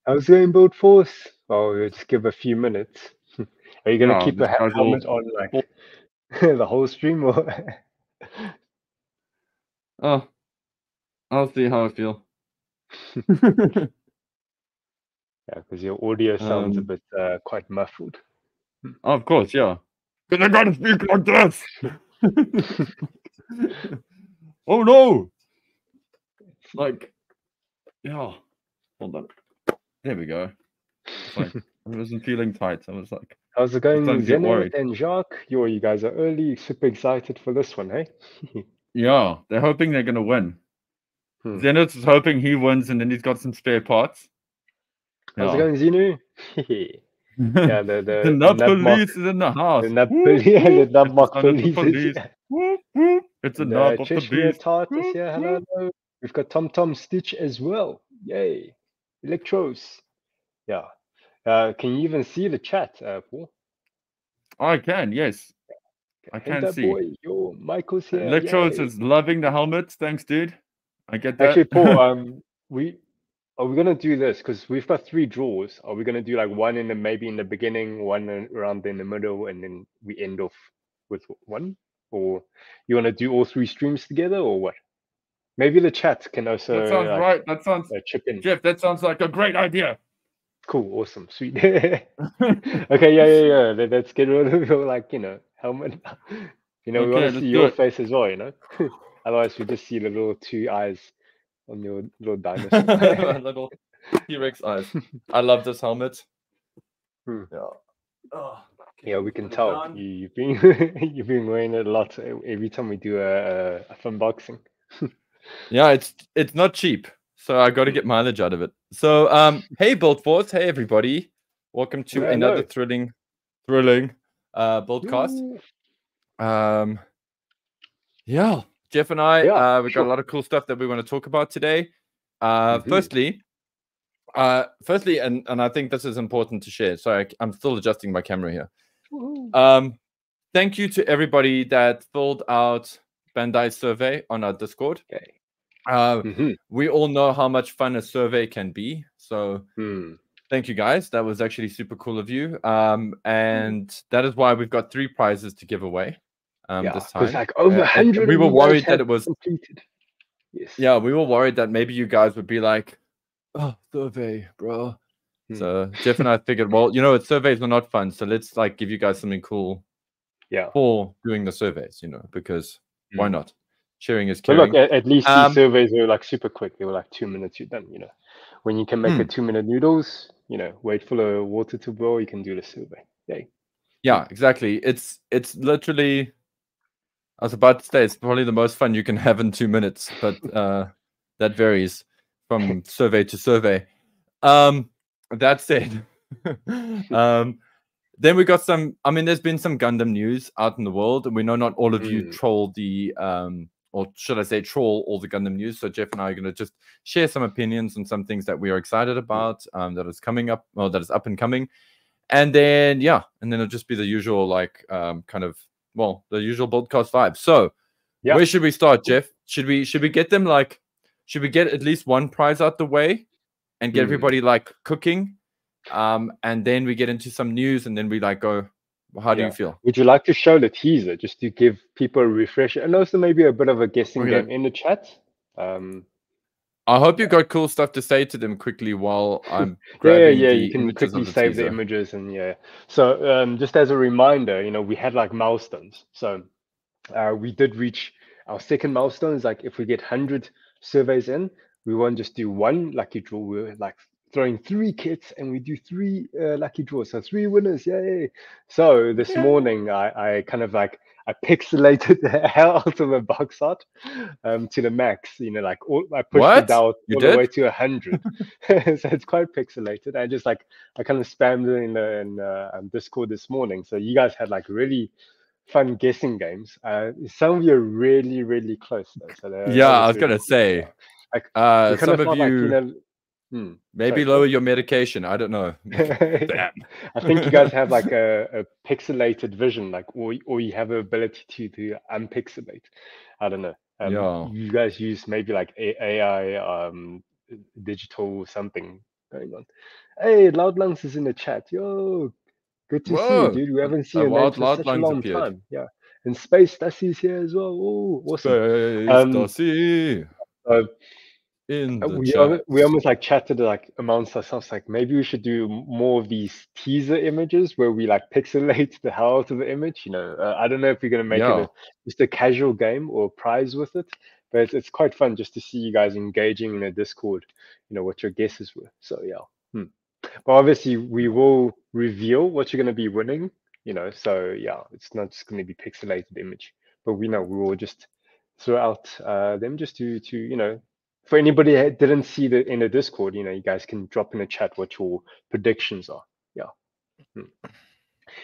How's going, Build Force? Oh, we'll just give a few minutes. Are you gonna No, keep this a guy's helmet on like the whole stream, or? Oh, I'll see how I feel. Yeah, because your audio sounds a bit quite muffled. Of course, yeah. Because I gotta speak like this. Oh no! Like, yeah. Hold on. There we go. It's like I wasn't feeling tight. I was like, How's it going, starting to get Zenith worried. and Jacques? You guys are early, super excited for this one, hey? Yeah, they're hoping they're gonna win. Zenith is hoping he wins, and then he's got some spare parts. How's it going, Zenu? Yeah, the the nut nub mock, police is in the house. the nub Whoop, police, whoop. the nub It's the mock son of the police is police. here. Whoop, whoop. It's the And nub of the Cheshmere beast. Tart is Whoop, here. whoop. Hello. We've got Tom Stitch as well. Yay. Electros. Yeah. Can you even see the chat, Paul? I can, yes. I Hey, can that see. boy. Yo, Michael's here. Electros Yay. is loving the helmet. Thanks, dude. I get that. Actually, Paul, are we gonna do this? Because we've got 3 draws. Are we gonna do like one maybe in the beginning, one around in the middle, and then we end off with one? Or you wanna do all 3 streams together, or what? Maybe the chat can also That sounds right. That sounds chip in. Jeff, that sounds like a great idea. Cool, awesome, sweet. Okay, yeah. Let's get rid of your helmet. We Okay, want to let's see do your it. face as well. Otherwise, we just see the little 2 eyes on your little dinosaur. Little T-Rex eyes. I love this helmet. Yeah. Oh, Yeah, we can tell you've been you've been wearing it a lot every time we do a unboxing. Yeah, it's not cheap, so I got to get mileage out of it. So, hey, Build Force, hey everybody, welcome to another thrilling BuildCast. Yeah, Jeff and I, we got a lot of cool stuff that we want to talk about today. Firstly, and I think this is important to share. Sorry, I'm still adjusting my camera here. Thank you to everybody that filled out Bandai's survey on our Discord. We all know how much fun a survey can be. So thank you guys. That was actually super cool of you. And that is why we've got 3 prizes to give away this time. Because like over 100 we were worried that it was completed. Yes. Yeah, we were worried that maybe you guys would be like, oh, survey, bro. So Jeff and I figured, well, surveys are not fun. So let's like give you guys something cool for doing the surveys, because why not? Sharing is caring. But look, at least these surveys were like super quick. They were like 2 minutes, you're done. When you can make a 2-minute noodles, wait for the water to boil, you can do the survey. Yay. Yeah, exactly. It's literally, I was about to say, it's probably the most fun you can have in 2 minutes, but that varies from survey to survey. That said, then we got some, there's been some Gundam news out in the world, and we know not all of you troll the, or should I say troll all the Gundam news. So Jeff and I are going to just share some opinions on some things that we are excited about, that is coming up, or that is up and coming. And then, it'll just be the usual, like, the usual BuildCast vibe. So where should we start, Jeff? Should we get them, like, should we get at least one prize out the way and get everybody, like, cooking? And then we get into some news, and then we like go, how do you feel? Would you like to show the teaser just to give people a refresher, and also maybe a bit of a guessing game in the chat? I hope you got cool stuff to say to them quickly while I'm grabbing the you can images quickly of the save teaser. the images, and so just as a reminder, we had like milestones. So we did reach our second milestone. Is like if we get 100 surveys in, we won't just do one lucky draw. We're like throwing 3 kits, and we do 3 lucky draws, so 3 winners. Yay! So this morning I kind of like I pixelated the hell out of a box art to the max. I pushed it down all the way to 100. So it's quite pixelated. I just like I kind of spammed it in Discord this morning. So you guys had like really fun guessing games. Some of you are really, really close though. So I was gonna say, some of you maybe lower your medication. I don't know. Damn. I think you guys have like a pixelated vision, like or you have the ability to unpixelate. I don't know. You guys use maybe like AI digital something going on. Hey, Loud Lungs is in the chat. Yo, good to see you, Whoa, dude. We haven't seen a your name wild for such a lungs long appeared. time. Yeah, and Space Dusty's here as well. Oh, awesome. Space Dusty Uh, in the we chat. we almost like chatted like amongst ourselves, like maybe we should do more of these teaser images where we like pixelate the hell out of the image. I don't know if we're gonna make it Yeah. just a casual game or prize with it, but it's quite fun just to see you guys engaging in a Discord. What your guesses were. So yeah. But obviously we will reveal what you're gonna be winning. So yeah, it's not just gonna be pixelated image, but we will just throw out them just to for anybody that didn't see in the Discord, you guys can drop in the chat what your predictions are. Yeah.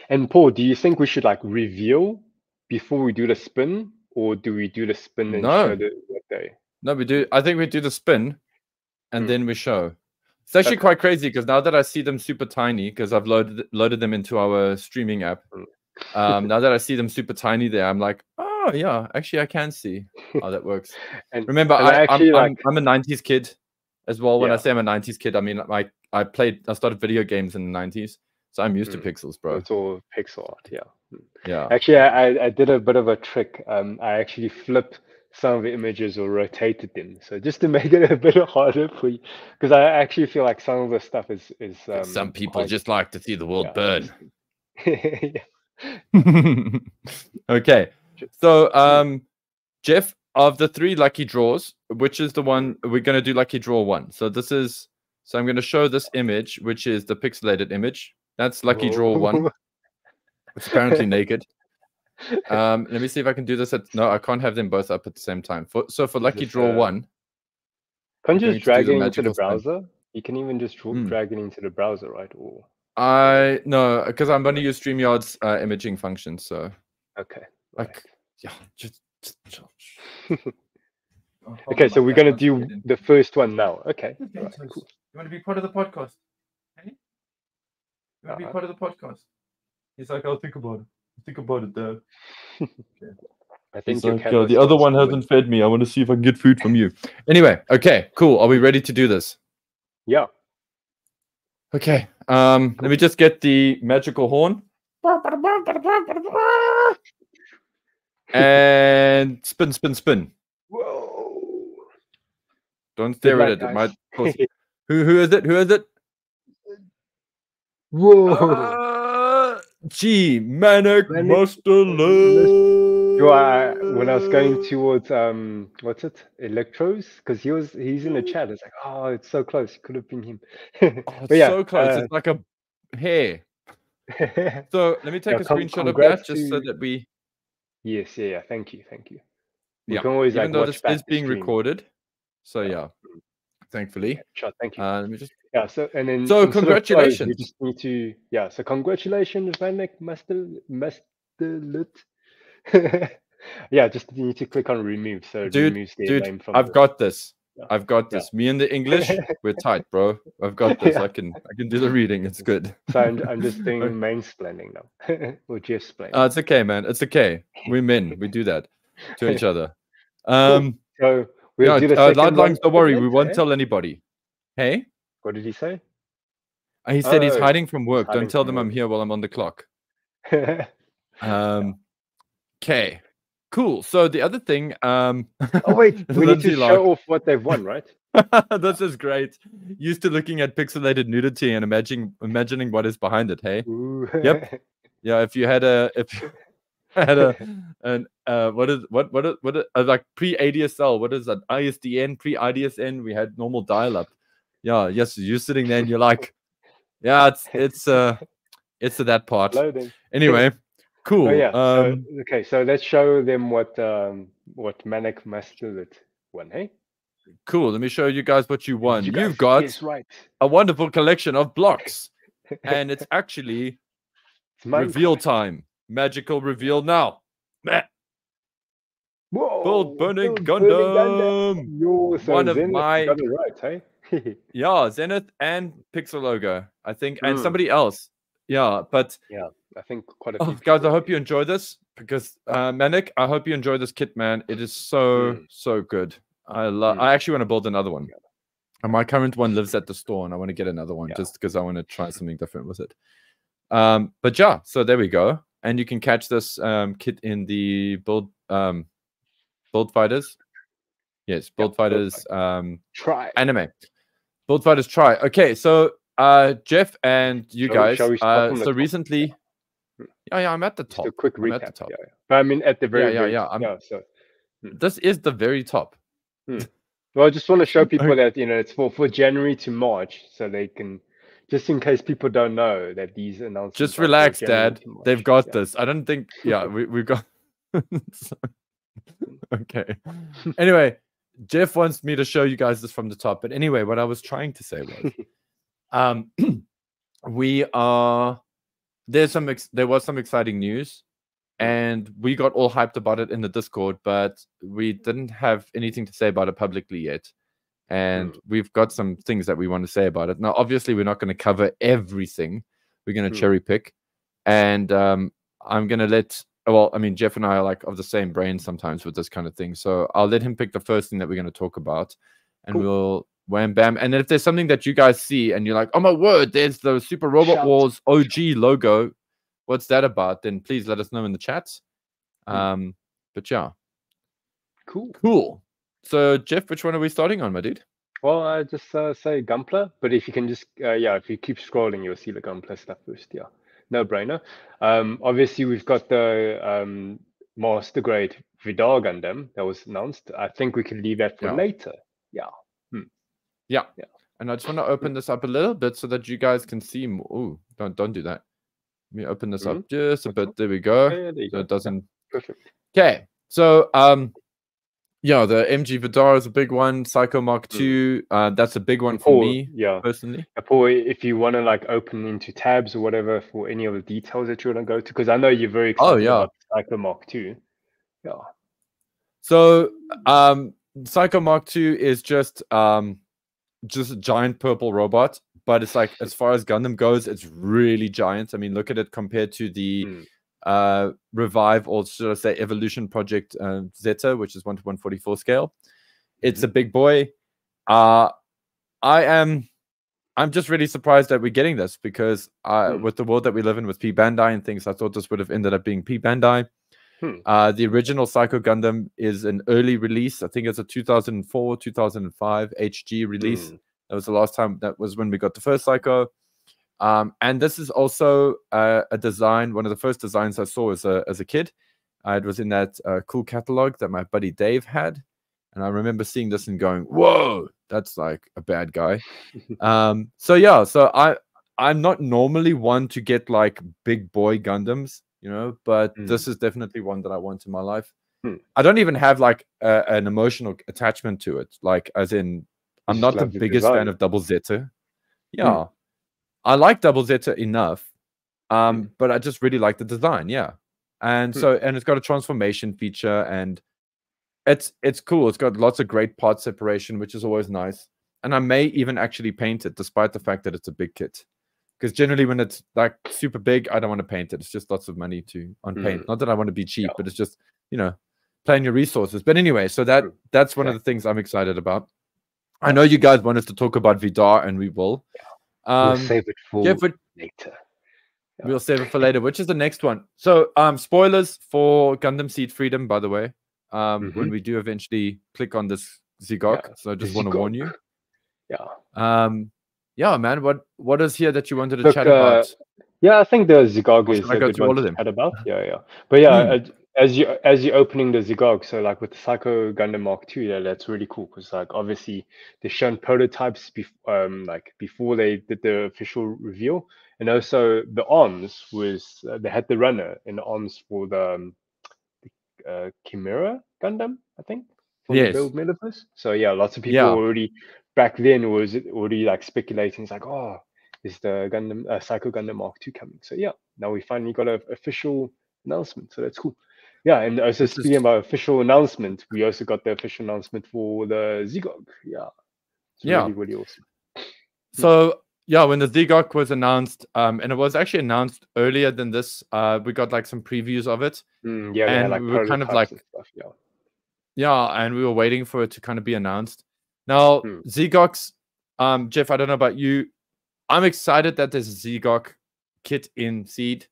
And Paul, do you think we should like reveal before we do the spin, or do we do the spin and show what day? No, we do. I think we do the spin, and then we show. It's actually quite crazy because now that I see them super tiny, because I've loaded them into our streaming app. Now that I see them super tiny there, I'm like, oh yeah, actually I can see how that works. Remember, I'm a 90s kid as well. When I say I'm a 90s kid, I mean like I started video games in the 90s, so I'm used to pixels, bro. It's all pixel art, yeah. Yeah. Actually, I did a bit of a trick. I actually flipped some of the images or rotated them, so just to make it a bit harder for you, because I actually feel like some of the stuff is some people just like to see the world burn. Okay, so Jeff, of the 3 lucky draws, which is the one we're going to do? Lucky draw 1. So I'm going to show this image, which is the pixelated image. That's lucky draw 1. It's apparently naked. Let me see if I can do this. No, I can't have them both up at the same time. For lucky draw 1, can't you just drag it into the browser? You can even just drag it into the browser, right? Or no, because I'm going to use StreamYard's imaging function. So okay, like yeah, just okay. So we're going to do the first one now. Okay. Right, cool. You want to be part of the podcast? Hey? You want to be part of the podcast? He's like, I'll think about it. Think about it, Dad. Okay. I think the other one hasn't fed me. I want to see if I can get food from you. Anyway, okay, cool. Are we ready to do this? Yeah. Okay. Let me just get the magical horn. And spin, spin, spin. Whoa. Don't stare at it. It might cause... Who is it? Who is it? Whoa. Gee, Manic Master. When I was going towards what's it? Electros, because he's in the chat. It's like, oh, it's so close. It could have been him. It's so close. It's like a hair. So let me take a screenshot of that just so that we. Yes, yeah. Thank you. We can always even though this is being recorded. So yeah, thankfully. Thank you. Let me just. Yeah. So and then. So congratulations. We just need to. Yeah. So congratulations, Manic Master. Yeah, just need to click on remove, so it removes their name from. I've got this. I've got this. Me and the English, we're tight, bro. I've got this. I can do the reading. It's good. So I'm just doing mansplaining now, or just explaining. It's okay, man. It's okay. We're men. We do that to each other. Cool. So we'll do the second one. Don't worry. We won't tell anybody. Hey. What did he say? He said he's hiding from work. Don't tell them I'm here while I'm on the clock. Okay. Cool. So the other thing, oh wait, we need to show off what they've won, right? This is great. Used to looking at pixelated nudity and imagining what is behind it. Hey. Ooh. Yep. Yeah. If you had like pre-ADSL, what is that? ISDN, pre-IDSN, we had normal dial-up. Yeah. Yes. You're sitting there and you're like, yeah, it's to that part. Loading. Anyway. Cool. Oh, yeah. Okay, so let's show them what Manic Master won, hey? Cool. Let me show you guys what you won. You've got a wonderful collection of blocks. And it's actually reveal time. Magical reveal now. Whoa! World Burning Gundam. One of my got it right, hey? Yeah, Zenith and Pixel Logo, I think, and somebody else. Yeah, but yeah. I think quite a few guys, I hope you enjoy this because Manic, I hope you enjoy this kit, man. It is so good. I actually want to build another one. And my current one lives at the store, and I want to get another one just because I want to try something different with it. But yeah, so there we go. And you can catch this kit in the Build Fighters. Yes, Build Fighters Try. anime. Build Fighters Try. Okay, so Jeff and you guys. Shall we start from the so top? recently, yeah, I'm at the top. Just a quick recap. I'm at the top. Yeah. But I mean, at the very, very top. top. So this is the very top. Well, I just want to show people that it's for January to March, so they can, just in case people don't know that these announcements. Just relax, Dad. They've got this. I don't think. Yeah, we've got. Okay. Anyway, Jeff wants me to show you guys this from the top. But anyway, what I was trying to say was, there was some exciting news, and we got all hyped about it in the Discord, but we didn't have anything to say about it publicly yet. And we've got some things that we want to say about it. Now, obviously, we're not going to cover everything. We're going to cherry pick. And I'm going to let, well, I mean, Jeff and I are like of the same brain sometimes with this kind of thing. So I'll let him pick the first thing that we're going to talk about. And we'll wham bam. And if there's something that you guys see and you're like, oh my word, there's the Super Robot Wars OG logo. What's that about? Then please let us know in the chats. But yeah. Cool. So, Jeff, which one are we starting on, my dude? Well, I just say Gunpla, but if you can just, if you keep scrolling, you'll see the Gunpla stuff first. Yeah, no brainer. Obviously, we've got the Master Grade Vidar Gundam that was announced. I think we can leave that for later. Yeah. And I just want to open this up a little bit so that you guys can see more. Ooh, don't do that. Let me open this up just a bit. There we go. Yeah, there you go. It doesn't. Perfect. Okay, so yeah, the MG Vidar is a big one. Psycho Mark II, that's a big one for me, personally. Paul, if you want to like open into tabs or whatever for any of the details that you want to go to, because I know you're very excited about Psycho Mark II. Yeah. So Psycho Mark II is just a giant purple robot, but it's like, as far as Gundam goes, it's really giant. I mean, look at it compared to the Revive, or should I say Evolution Project Zeta, which is 1:144 scale. It's a big boy. I'm just really surprised that we're getting this, because with the world that we live in with P Bandai and things, I thought this would have ended up being P Bandai. The original Psycho Gundam is an early release. I think it's a 2004, 2005 HG release. That was the last time. That was when we got the first Psycho. And this is also a design, one of the first designs I saw as a kid. It was in that cool catalog that my buddy Dave had. And I remember seeing this and going, whoa, that's like a bad guy. So yeah, so I'm not normally one to get like big boy Gundams, you know, but this is definitely one that I want in my life. I don't even have like an emotional attachment to it. Like, as in, I'm not the biggest fan of Double Zeta. Yeah. I like Double Zeta enough, but I just really like the design, and so, and it's got a transformation feature, and it's cool. It's got lots of great part separation, which is always nice. And I may even actually paint it, despite the fact that it's a big kit, because generally when it's like super big, I don't want to paint it. It's just lots of money on paint. Not that I want to be cheap, but it's just, you know, playing your resources. But anyway, so that's one of the things I'm excited about. I know you guys want us to talk about Vidar, and we will. We'll save it for later. We'll save it for later, which is the next one. So, spoilers for Gundam Seed Freedom, by the way, when we do eventually click on this Zigok. So I just want to warn you. Yeah, man. What is here that you wanted to chat about? Yeah, I think the Zigog is a good one to chat about. But yeah, as you're opening the Zigog, so like with the Psycho Gundam Mark II, that's really cool, because like obviously they've shown prototypes before they did the official reveal, and also the arms was they had the runner in the arms for the Chimera Gundam, I think, from the Build Metaverse. So yeah, lots of people already back then was already like speculating. It's like, oh, is the Gundam Psycho Gundam Mark II coming? So yeah, now we finally got an official announcement. So that's cool. Yeah, and also speaking about official announcement, we also got the official announcement for the Zigog. Yeah, it's really, really awesome. So yeah, when the Zigog was announced, and it was actually announced earlier than this, we got like some previews of it. And like we were kind of like, stuff, and we were waiting for it to kind of be announced. Now, Zigogs, Jeff, I don't know about you. I'm excited that there's a Zegok kit in Seed.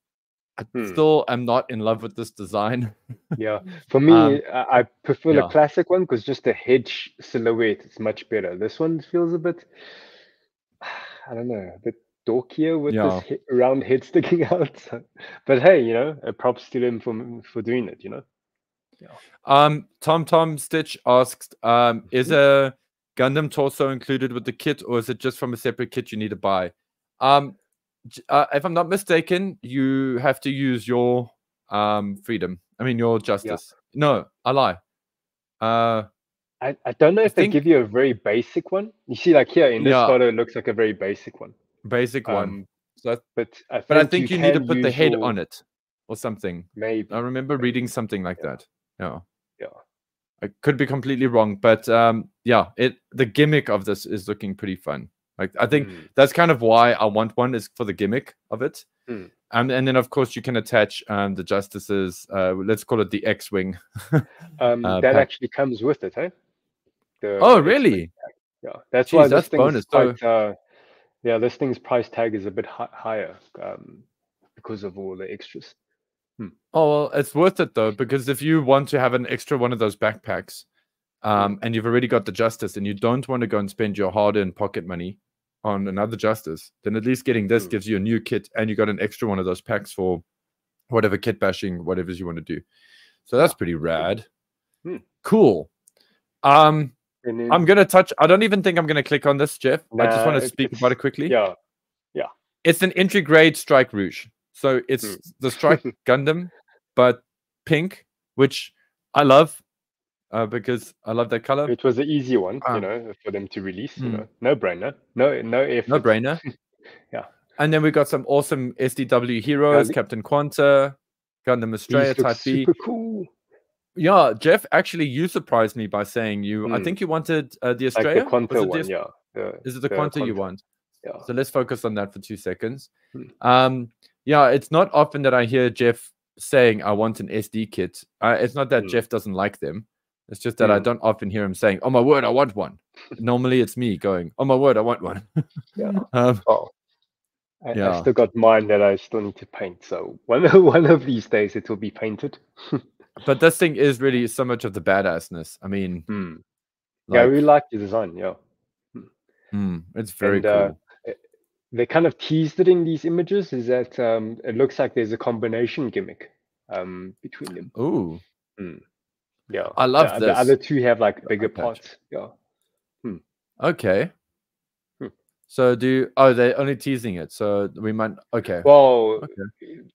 I still am not in love with this design. Yeah, for me, I prefer the classic one because just the head silhouette is much better. This one feels a bit, I don't know, a bit dorkier with this round head sticking out. But hey, you know, props to them for doing it, you know. Yeah. Tom Stitch asks, is a Gundam torso included with the kit, or is it just from a separate kit you need to buy? If I'm not mistaken, you have to use your freedom. I mean, your justice. Yeah. No, I lie. I don't know if they give you a very basic one. You see, like here in this photo, it looks like a very basic one. Basic one. So, but I think you need to put the head on it or something. Maybe. I remember reading something like that. Yeah. Yeah. I could be completely wrong, but yeah, the gimmick of this is looking pretty fun. Like, I think that's kind of why I want one, is for the gimmick of it. And then, of course, you can attach the justices. Let's call it the X-Wing. That actually comes with it, hey? Oh, really? Yeah, that's why this thing's quite, yeah, this thing's price tag is a bit higher because of all the extras. Oh, well, it's worth it, though, because if you want to have an extra one of those backpacks, and you've already got the justice, and you don't want to go and spend your hard-earned pocket money on another justice, then at least getting this gives you a new kit, and you got an extra one of those packs for whatever kit bashing, whatever you want to do. So that's pretty rad. Cool. I'm gonna touch. I don't even think I'm gonna click on this, Jeff. I just want to speak about it quickly. Yeah. It's an entry grade Strike Rouge, so it's the Strike Gundam, but pink, which I love. Because I love that color. It was an easy one, you know, for them to release. You know, no brainer, no effort. No brainer. Yeah. And then we got some awesome SDW heroes: Captain Quanta, Gundam Estrella Type B. Super cool. Yeah, Jeff, actually, you surprised me by saying you. I think you wanted the Estrella. Like the Quanta one, yeah. Is it the Quanta you want? Yeah. So let's focus on that for 2 seconds. Yeah, it's not often that I hear Jeff saying I want an SD kit. It's not that Jeff doesn't like them. It's just that I don't often hear him saying, "Oh my word, I want one." Normally, it's me going, "Oh my word, I want one." Yeah. I still got mine that I still need to paint. So one of these days it will be painted. But this thing is really so much of the badassness. I mean, yeah, I really like the design. Yeah. It's very cool. They kind of teased it in these images. Is that it looks like there's a combination gimmick between them. Ooh. Yeah, I love this. The other two have like bigger parts. Yeah. Okay. So they're only teasing it. So we might. Okay. Well,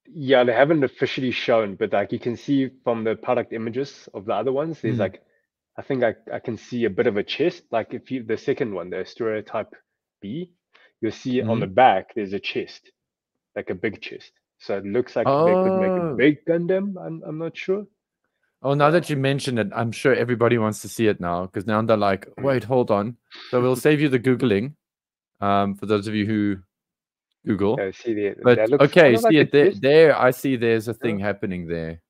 yeah, they haven't officially shown, but like you can see from the product images of the other ones, there's like, I think I can see a bit of a chest. Like if you the second one, the Asteroid Type B, you'll see on the back there's a chest, like a big chest. So it looks like they could make a big Gundam. I'm not sure. Oh, now that you mention it, I'm sure everybody wants to see it now, because now they're like, wait, hold on. So we'll save you the Googling, for those of you who Google. Okay, see there. But okay, see it there. I see there's a thing happening there.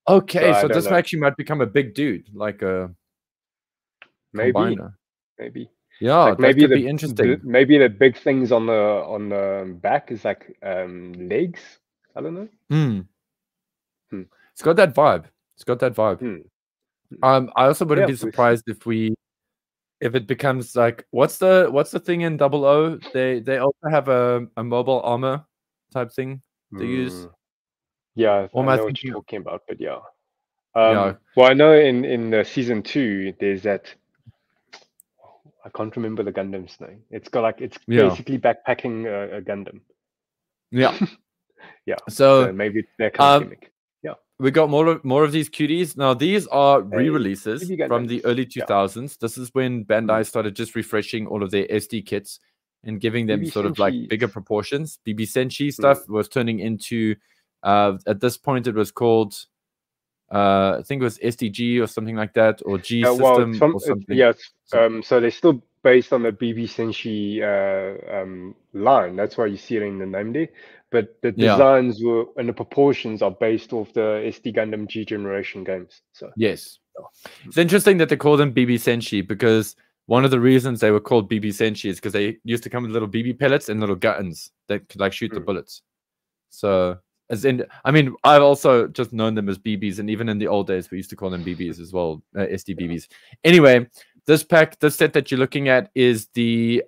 Okay, so this actually might become a big dude, like a combiner. Maybe. Yeah, like maybe that could be interesting. Maybe the big things on the back is like legs. I don't know. It's got that vibe. I also wouldn't be surprised if it becomes like what's the thing in 00? They also have a mobile armor type thing they use. Yeah, I know what you're talking about, but yeah. Well, I know in the season 2 there's that. I can't remember the Gundam's name. It's got like it's basically backpacking a Gundam. Yeah. Yeah. So maybe it's that kind of gimmick. Yeah. We got more of these cuties. Now these are re-releases from the early 2000s. Yeah. This is when Bandai started just refreshing all of their SD kits and giving them sort of like bigger proportions. BB Senshi stuff was turning into at this point it was called I think it was SDG or something like that, or G system or something. Yeah, so they're still based on the BB Senshi line. That's why you see it in the name there. But the designs and the proportions are based off the SD Gundam G generation games. So yes, it's interesting that they call them BB Senshi because one of the reasons they were called BB Senshi is because they used to come with little BB pellets and little guns that could like shoot the bullets. So, as in, I mean, I've also just known them as BBs, and even in the old days, we used to call them BBs as well, SDBBs. Anyway, this set that you're looking at is the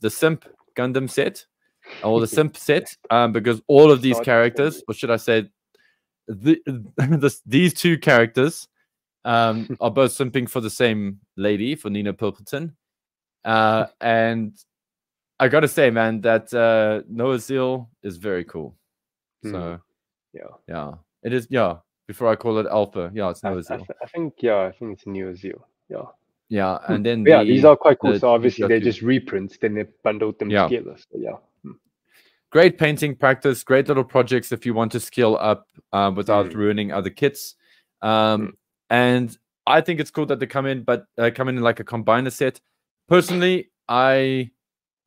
Simp Gundam set, or the Simp set, because all of these characters, or should I say, these two characters are both simping for the same lady, for Nina Pilkington, and I gotta say, man, that Noah Zeal is very cool. So yeah, it is. Yeah, before I call it Alpha, yeah, it's Noah Zeal. I think it's Noah Zeal. Yeah, and then these are quite cool. So obviously they're just reprints, then they bundled them together. So great painting practice, great little projects if you want to scale up without ruining other kits. And I think it's cool that they come in, but come in like a combiner set. Personally, I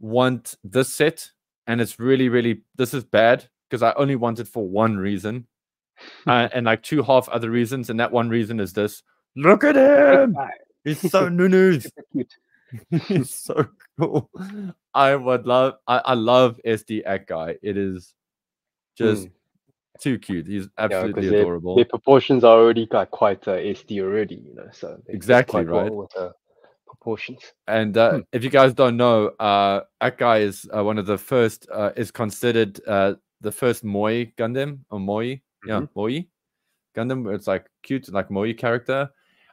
want this set, and it's really, this is bad because I only want it for one reason, and like two half other reasons, and that one reason is this. Look at him! He's so nunu's. He's so cool. I love SD Act Guy. It is just too cute. He's absolutely adorable. Their proportions are already quite SD already, you know. So exactly right. Well with, proportions. And if you guys don't know, Act Guy is one of the first. Is considered the first Moi Gundam, or Moi, Moi Gundam. Where it's like cute, like Moi character.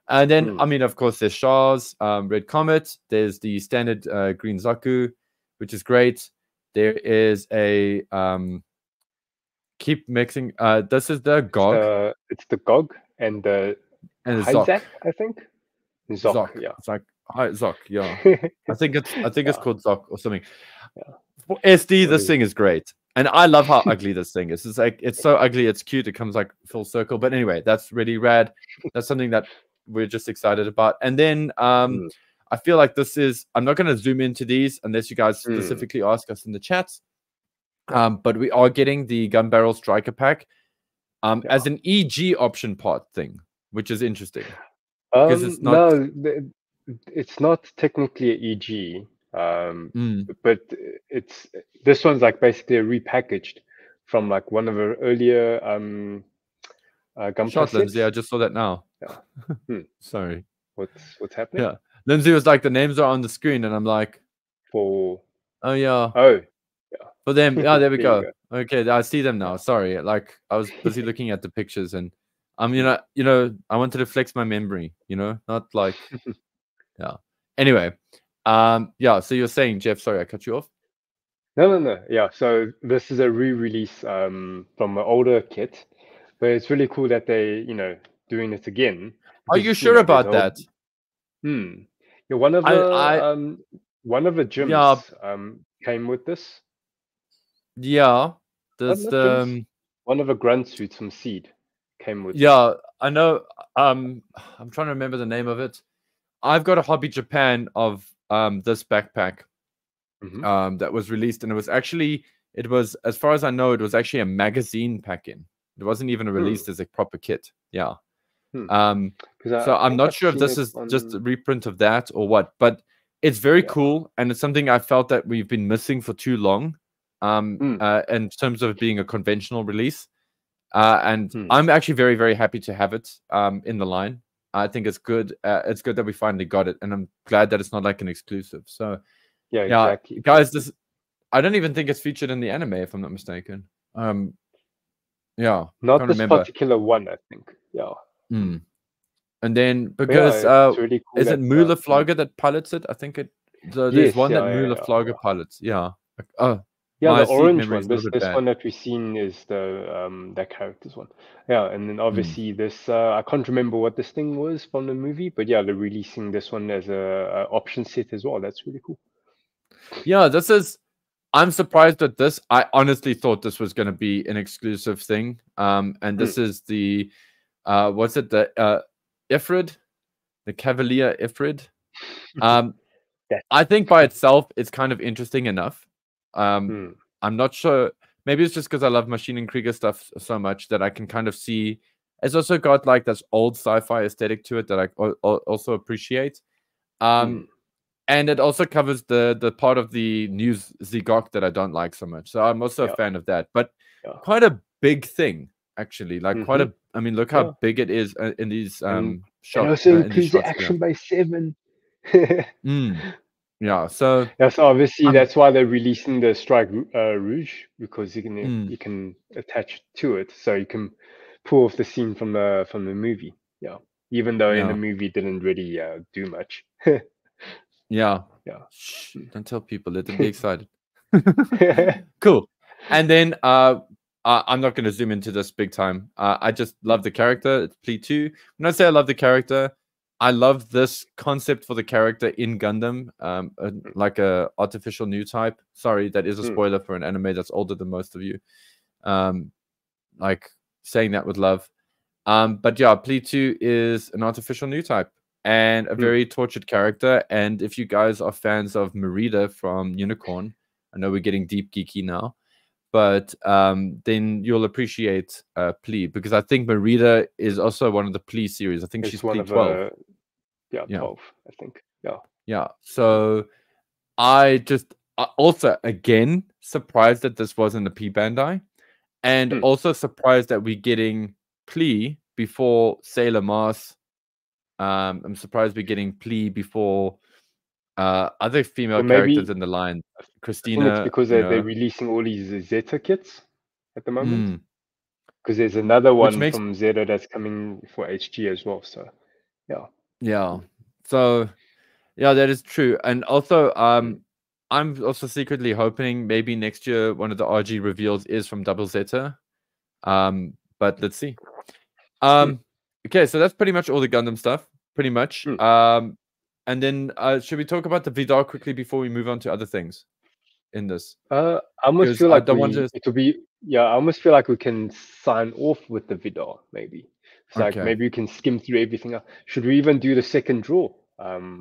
And then, I mean, of course, there's Shah's Red Comet. There's the standard Green Zaku, which is great. There is a keep mixing. This is the GOG. It's the GOG and the Zok, I think. Zok, yeah. It's like Zok, yeah. I think it's called Zok or something. Yeah. For SD, this thing is great. And I love how ugly this thing is. It's like, it's so ugly, it's cute. It comes like full circle. But anyway, that's really rad. That's something that we're just excited about. And then I feel like this is, I'm not going to zoom into these unless you guys specifically ask us in the chats. But we are getting the Gun Barrel Striker Pack as an EG option part thing, which is interesting. Because it's not... No, it's not technically an EG. But this one's like basically repackaged from like one of our earlier Gunpla sets. Yeah, I just saw that now. Yeah. Sorry. What's happening? Yeah. Lindsay was like, the names are on the screen, and I'm like, oh yeah. Oh yeah. For them. Yeah, there we go. Okay, I see them now. Sorry. Like I was busy looking at the pictures, and you know, I wanted to flex my memory, you know, not like yeah. Anyway. Yeah, so you're saying, Jeff, sorry, I cut you off. No. Yeah, so this is a re-release from an older kit, but it's really cool that they, you know, doing it again. Are you sure about that? Yeah, one of the gyms came with this. Yeah, there's the one of the grunt suits from Seed came with. Yeah, I know. I'm trying to remember the name of it. I've got a Hobby Japan of this backpack that was released, and it was, as far as I know, it was actually a magazine pack-in. It wasn't even released as a proper kit. Yeah. So I'm not sure if this is just a reprint of that or what, but it's very cool, and it's something I felt that we've been missing for too long in terms of being a conventional release. And I'm actually very, very happy to have it in the line. I think it's good. It's good that we finally got it, and I'm glad that it's not like an exclusive. So, yeah, exactly. Guys, I don't even think it's featured in the anime, if I'm not mistaken. Yeah, not this particular one, I think. Yeah. And then because really cool is it Mula Flogger that pilots it? I think there's one that Mula Flogger pilots. Yeah. Yeah, the orange one. This one that we've seen is the that character's one. Yeah, and then obviously this I can't remember what this thing was from the movie, but yeah, they're releasing this one as a option set as well. That's really cool. Yeah, I'm surprised at this. I honestly thought this was going to be an exclusive thing. And this is the what's it? The Ifrid, the Cavalier Ifrid. I think by itself it's kind of interesting enough. I'm not sure. Maybe it's just because I love Machine and Krieger stuff so much that I can kind of see. It's also got like this old sci-fi aesthetic to it that I also appreciate. And it also covers the part of the new Zigok that I don't like so much. So I'm also a fan of that. But quite a big thing, actually. Like quite a. I mean, look how big it is in these shots. And also includes the action by 7. Yeah. So that's obviously that's why they're releasing the Strike Rouge, because you can attach to it, so you can pull off the scene from the movie. Yeah. Even though in the movie it didn't really do much. Yeah. Shh, don't tell people. Let them be excited. Cool. And then I'm not going to zoom into this big time. I just love the character. It's Plea 2. When I say I love the character, I love this concept for the character in Gundam, like a artificial new type. Sorry, that is a spoiler for an anime that's older than most of you. Like saying that with love. But yeah, Plea 2 is an artificial new type and a very tortured character. And if you guys are fans of Merida from Unicorn, I know we're getting deep geeky now, but then you'll appreciate Plea, because I think Merida is also one of the Plea series. I think she's Plea 12. 12, I think. Yeah. So I just also, again, surprised that this wasn't a P Bandai, and also surprised that we're getting Plea before Sailor Mars. I'm surprised we're getting Plea before other female characters in the line. Christina. I think it's because they're releasing all these Zeta kits at the moment. Because there's another one from Zeta that's coming for HG as well. So, yeah. So, yeah, that is true. And also, I'm also secretly hoping maybe next year one of the RG reveals is from Double Zeta. But let's see. Okay, so that's pretty much all the Gundam stuff. Pretty much. And then should we talk about the Vidar quickly before we move on to other things in this? I almost feel like I almost feel like we can sign off with the Vidar, maybe. It's like maybe you can skim through everything else. Should we even do the second draw? No.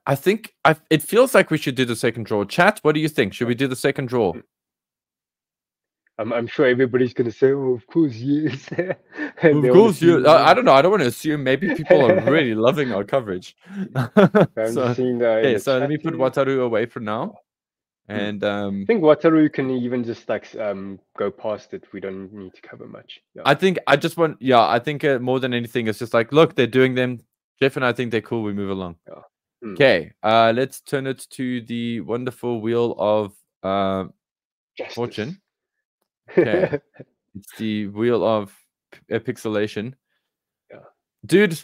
I think it feels like we should do the second draw. Chat, what do you think? Should we do the second draw? I'm sure everybody's going to say, "Oh, of course, yes." Of course, you. I don't know. I don't want to assume. Maybe people are really loving our coverage. So let me put Wataru away for now. And I think Wataru can even just like go past it. We don't need to cover much. I think I just want. I think more than anything, it's just like, look, they're doing them. Jeff and I think they're cool. We move along. Okay. Let's turn it to the wonderful wheel of fortune. Okay. It's the wheel of pixelation. Dude,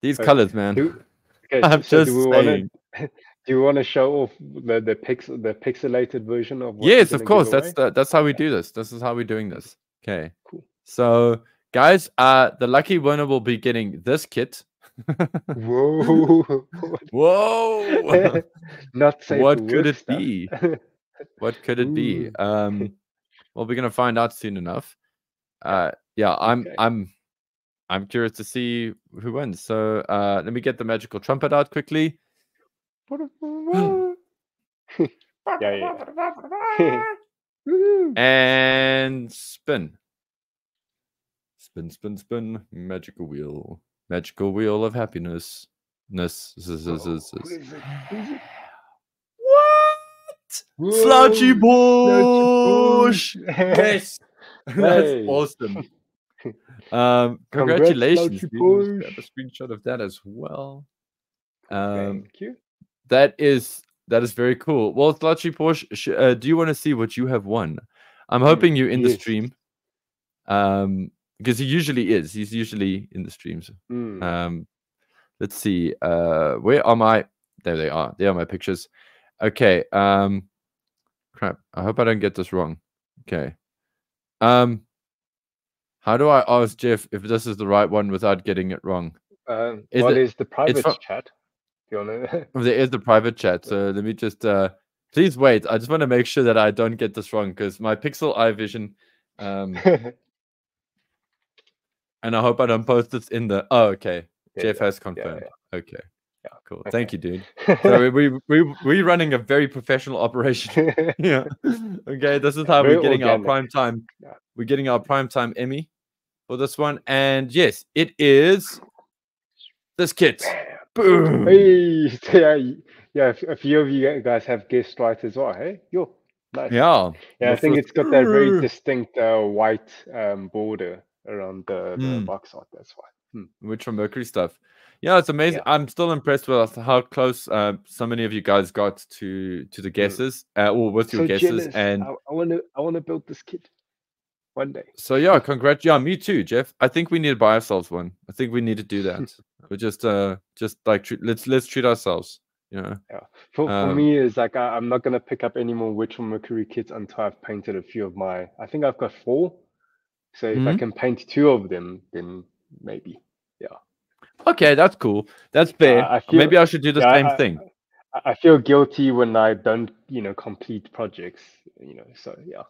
these colors, man. I'm just saying. Do you want to show off the pixelated version of what Yes, of course. That's how we do this. This is how we're doing this. Okay. Cool. So, guys, the lucky winner will be getting this kit. Whoa. Whoa. Not safe. What could it be? What could it be? Well, we're gonna find out soon enough. I'm curious to see who wins. So let me get the magical trumpet out quickly. And spin. Spin. Magical wheel. Magical wheel of happiness. What? Slouchy Bush! Yes! That's awesome. Congratulations. Dude. I have a screenshot of that as well. Thank you. That is very cool. Well, Slouchy Bush, do you want to see what you have won? I'm hoping you're in the stream. Because he usually is. He's usually in the streams. Let's see. Where are my... There they are. There are my pictures. Okay. Crap. I hope I don't get this wrong. Okay. How do I ask Jeff if this is the right one without getting it wrong? Is the private chat? Do you wanna... There is the private chat. So let me just... please wait. I just want to make sure that I don't get this wrong, because my pixel eye vision... and I hope I don't post this in the... Oh, okay. Jeff has confirmed. Okay. Cool. Okay. Thank you, dude. So we're running a very professional operation. Yeah. Okay. This is how we're getting our prime time. We're getting our prime time Emmy for this one. And yes, it is this kit. Boom. Hey, yeah. A few of you guys have guessed right as well. Hey, yo, nice. Yeah. Yeah, I The think first. it's got that very distinct white border around the Mm, box art. That's why. which from Mercury stuff. Yeah, it's amazing. Yeah. I'm still impressed with how close so many of you guys got to the guesses, or with your So guesses. jealous. And I wanna build this kit one day. so yeah, congrats. Yeah, me too, Jeff. I think we need to buy ourselves one. I think we need to do that. We just like let's treat ourselves. You know. Yeah. For me, it's like I'm not gonna pick up any more Witcher Mercury kits until I've painted a few of my. I think I've got 4. So if I Mhm. can paint 2 of them, then maybe. Yeah. Okay, that's cool. That's fair. I feel. Maybe I should do the Yeah. same thing. I feel guilty when I don't, complete projects. So yeah.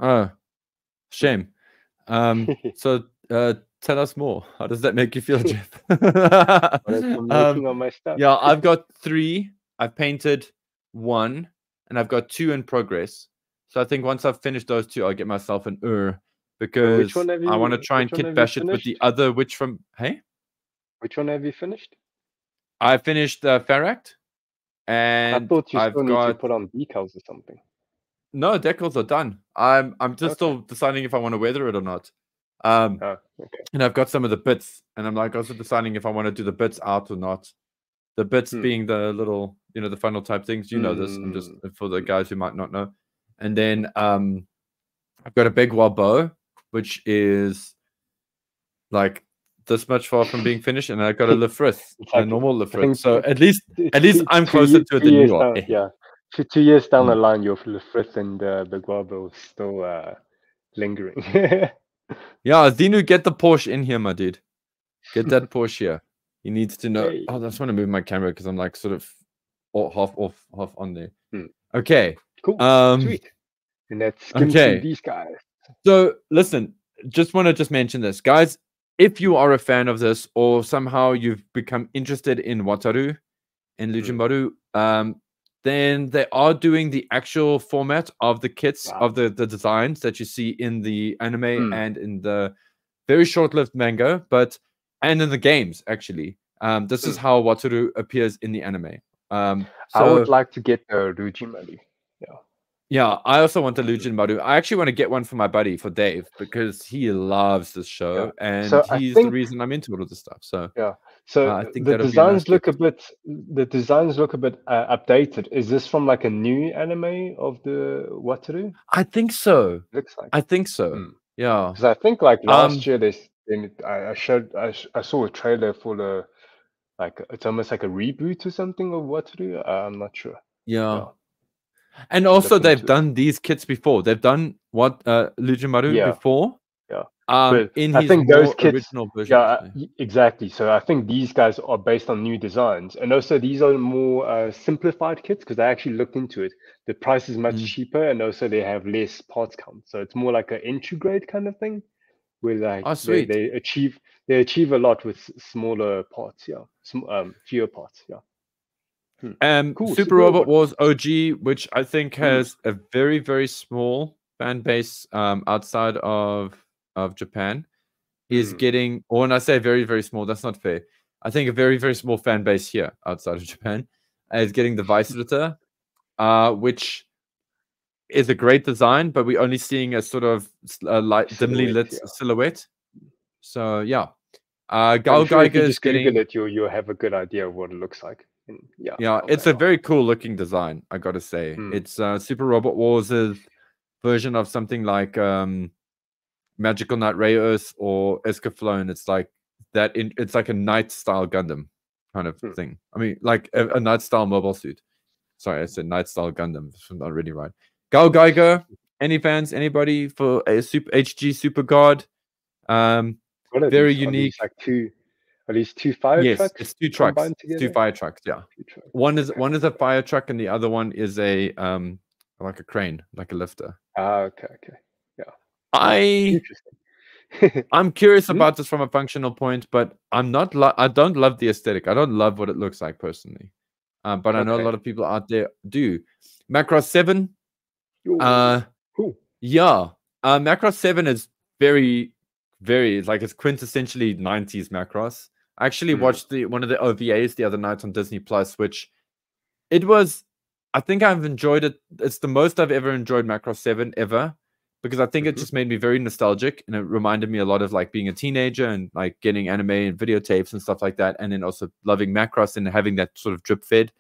Oh, shame. So tell us more. How does that make you feel, Jeff? I'm working on my stuff. Yeah, I've got 3. I've painted 1, and I've got 2 in progress. So I think once I've finished those 2, I'll get myself an So which because one have I want to you? try and Which one kit have you bash it with the finished? other witch from. Hey, Which one have you finished? I finished Pharact, I and thought you still I've need to got put on decals or something. no decals are done. I'm just Okay. still deciding if I want to weather it or not. Um, Oh, okay. And I've got some of the bits, and I'm like also deciding if I want to do the bits out or not. The bits being the little, the funnel type things. You know this. I'm just for the guys who might not know. And then I've got a big bow, which is like this much far from being finished, and I got a Lefrith, It's a like, normal I Lefrith. think So at least I'm two, closer to it 2 than years you are. down. Yeah, 2 years down the Mm. line, your Frith and the guava is still lingering. Yeah, Zenu, get the Porsche in here, my dude. Get that Porsche here. He needs to know. Hey. Oh, I just want to move my camera because I'm like sort of half off, half on there. Hmm. Okay. Cool. Sweet. And let's skim Okay. through these guys. So listen, just want to mention this, guys. If you are a fan of this, or somehow you've become interested in Wataru and Lujimaru, then they are doing the actual format of the kits of the designs that you see in the anime and in the very short-lived manga, and in the games actually. This is how Wataru appears in the anime. I would like to get the Rujimaru. Yeah. Yeah, I also want the Lujin Maru. I actually want to get one for my buddy, for Dave, because he loves this show, and So he's the reason I'm into all of this stuff. So yeah, so I think the that'll be a nice designs look gift. a bit updated. Is this from like a new anime of the Wataru? I think so. Looks like. I think so. Yeah. Because I think like last year I saw a trailer for the it's almost like a reboot or something of Wataru. I'm not sure. Yeah. And also Look they've into done these kits before. They've done Lujimaru before. Yeah. In I his think those kits, original version. exactly. So I think these guys are based on new designs, and also these are more simplified kits because I actually looked into it. The price is much cheaper, and also they have less parts count. So it's more like an entry grade kind of thing, where like they achieve a lot with smaller parts. Yeah, fewer parts. Yeah. Cool. Super Robot Wars OG, which I think has a very, very small fan base outside of Japan, is getting, or when I say very, very small, that's not fair. I think a very, very small fan base here outside of Japan is getting the Vice Editor, which is a great design, but we're only seeing a sort of dimly lit silhouette. So yeah. Gal Geiger is getting. Google it, you'll have a good idea of what it looks like. Yeah, it's a very cool looking design, I gotta say. It's Super Robot Wars' version of something like Magical Knight Rayos or Escaflowne. It's like that. It's like a Knight style Gundam kind of thing. I mean, like a Knight style mobile suit. Sorry, I said Knight style Gundam. That's not really right. Gal Geiger. Any fans? Anybody for a HG Super God? Very unique. Are these two fire trucks? Yes, it's 2 trucks. It's 2 fire trucks. Yeah. One is a fire truck, and the other one is a like a crane, like a lifter. Okay. Yeah. Interesting. I'm curious about this from a functional point, but I'm not. I don't love the aesthetic. I don't love what it looks like personally. But I know a lot of people out there do. Macross 7. Cool. Yeah. Macross 7 is very, very like it's quintessentially 90s Macross. I actually watched one of the OVAs the other night on Disney Plus, which it was. I think I've enjoyed it. It's the most I've ever enjoyed Macross 7 ever, because I think it just made me very nostalgic, and it reminded me a lot of like being a teenager and like getting anime and videotapes and stuff like that, and then also loving Macross and having that sort of drip fed.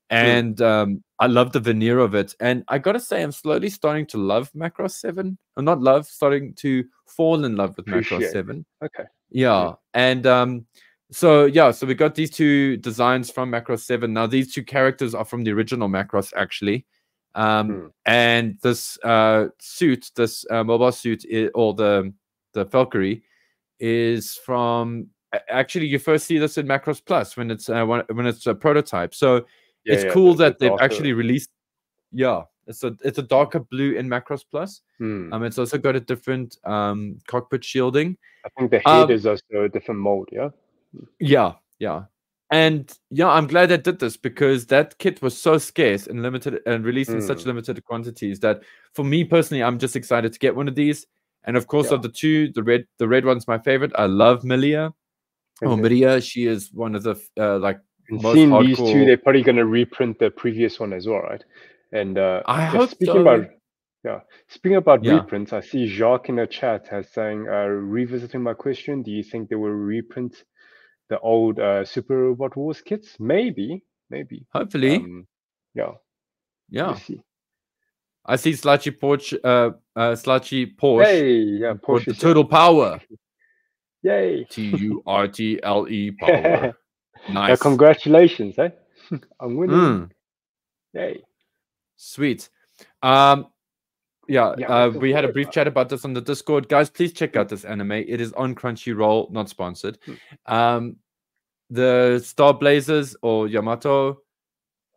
And I love the veneer of it. And I gotta say, I'm slowly starting to love Macross 7. Or not love, starting to fall in love with Macross 7. Okay. Yeah. And so we got these two designs from Macross 7. Now these two characters are from the original Macross, actually. And this suit, this mobile suit, or the Valkyrie, is from, actually you first see this in Macross Plus when it's a prototype. So it's cool that they've actually released. Yeah, it's a darker blue in Macross Plus. It's also got a different cockpit shielding. I think the head is also a different mold. Yeah. And yeah, I'm glad they did this, because that kit was so scarce and limited and released in such limited quantities that for me personally, I'm just excited to get one of these. And of course, of the two, the red one's my favorite. I love Milia. Milia, she is one of the like most seeing hardcore... these two, they're probably going to reprint the previous one as well, right? And I hope speaking about reprints, I see Jacques in the chat has saying, revisiting my question, do you think they will reprint the old Super Robot Wars kits? Maybe. Hopefully. Yeah. Let's see. I see Slushy Porsche. Hey, yeah, Porsche. The Turtle Power. Yay. TURTLE Power. Nice. Yeah, congratulations, eh? I'm winning. Yay. Sweet. We had a brief chat about this on the Discord. Guys, please check out this anime. It is on Crunchyroll, not sponsored. The Star Blazers, or Yamato,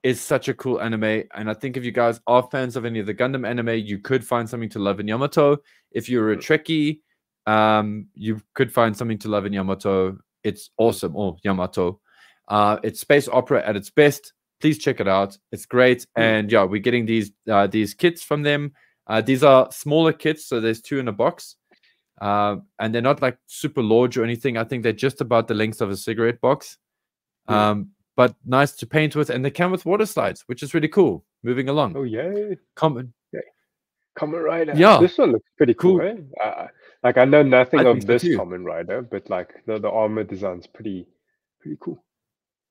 is such a cool anime. And I think if you guys are fans of any of the Gundam anime, you could find something to love in Yamato. If you're a Trekkie, you could find something to love in Yamato. It's awesome. Or Yamato. It's space opera at its best. Please check it out. It's great. And yeah, we're getting these kits from them. These are smaller kits, so there's 2 in a box. And they're not like super large or anything. I think they're just about the length of a cigarette box. But nice to paint with, and they come with water slides, which is really cool. Moving along. Oh yeah. Kamen Rider. Yeah. This one looks pretty cool. Eh? Like I know nothing of this so Kamen Rider, but like the armor design's pretty cool.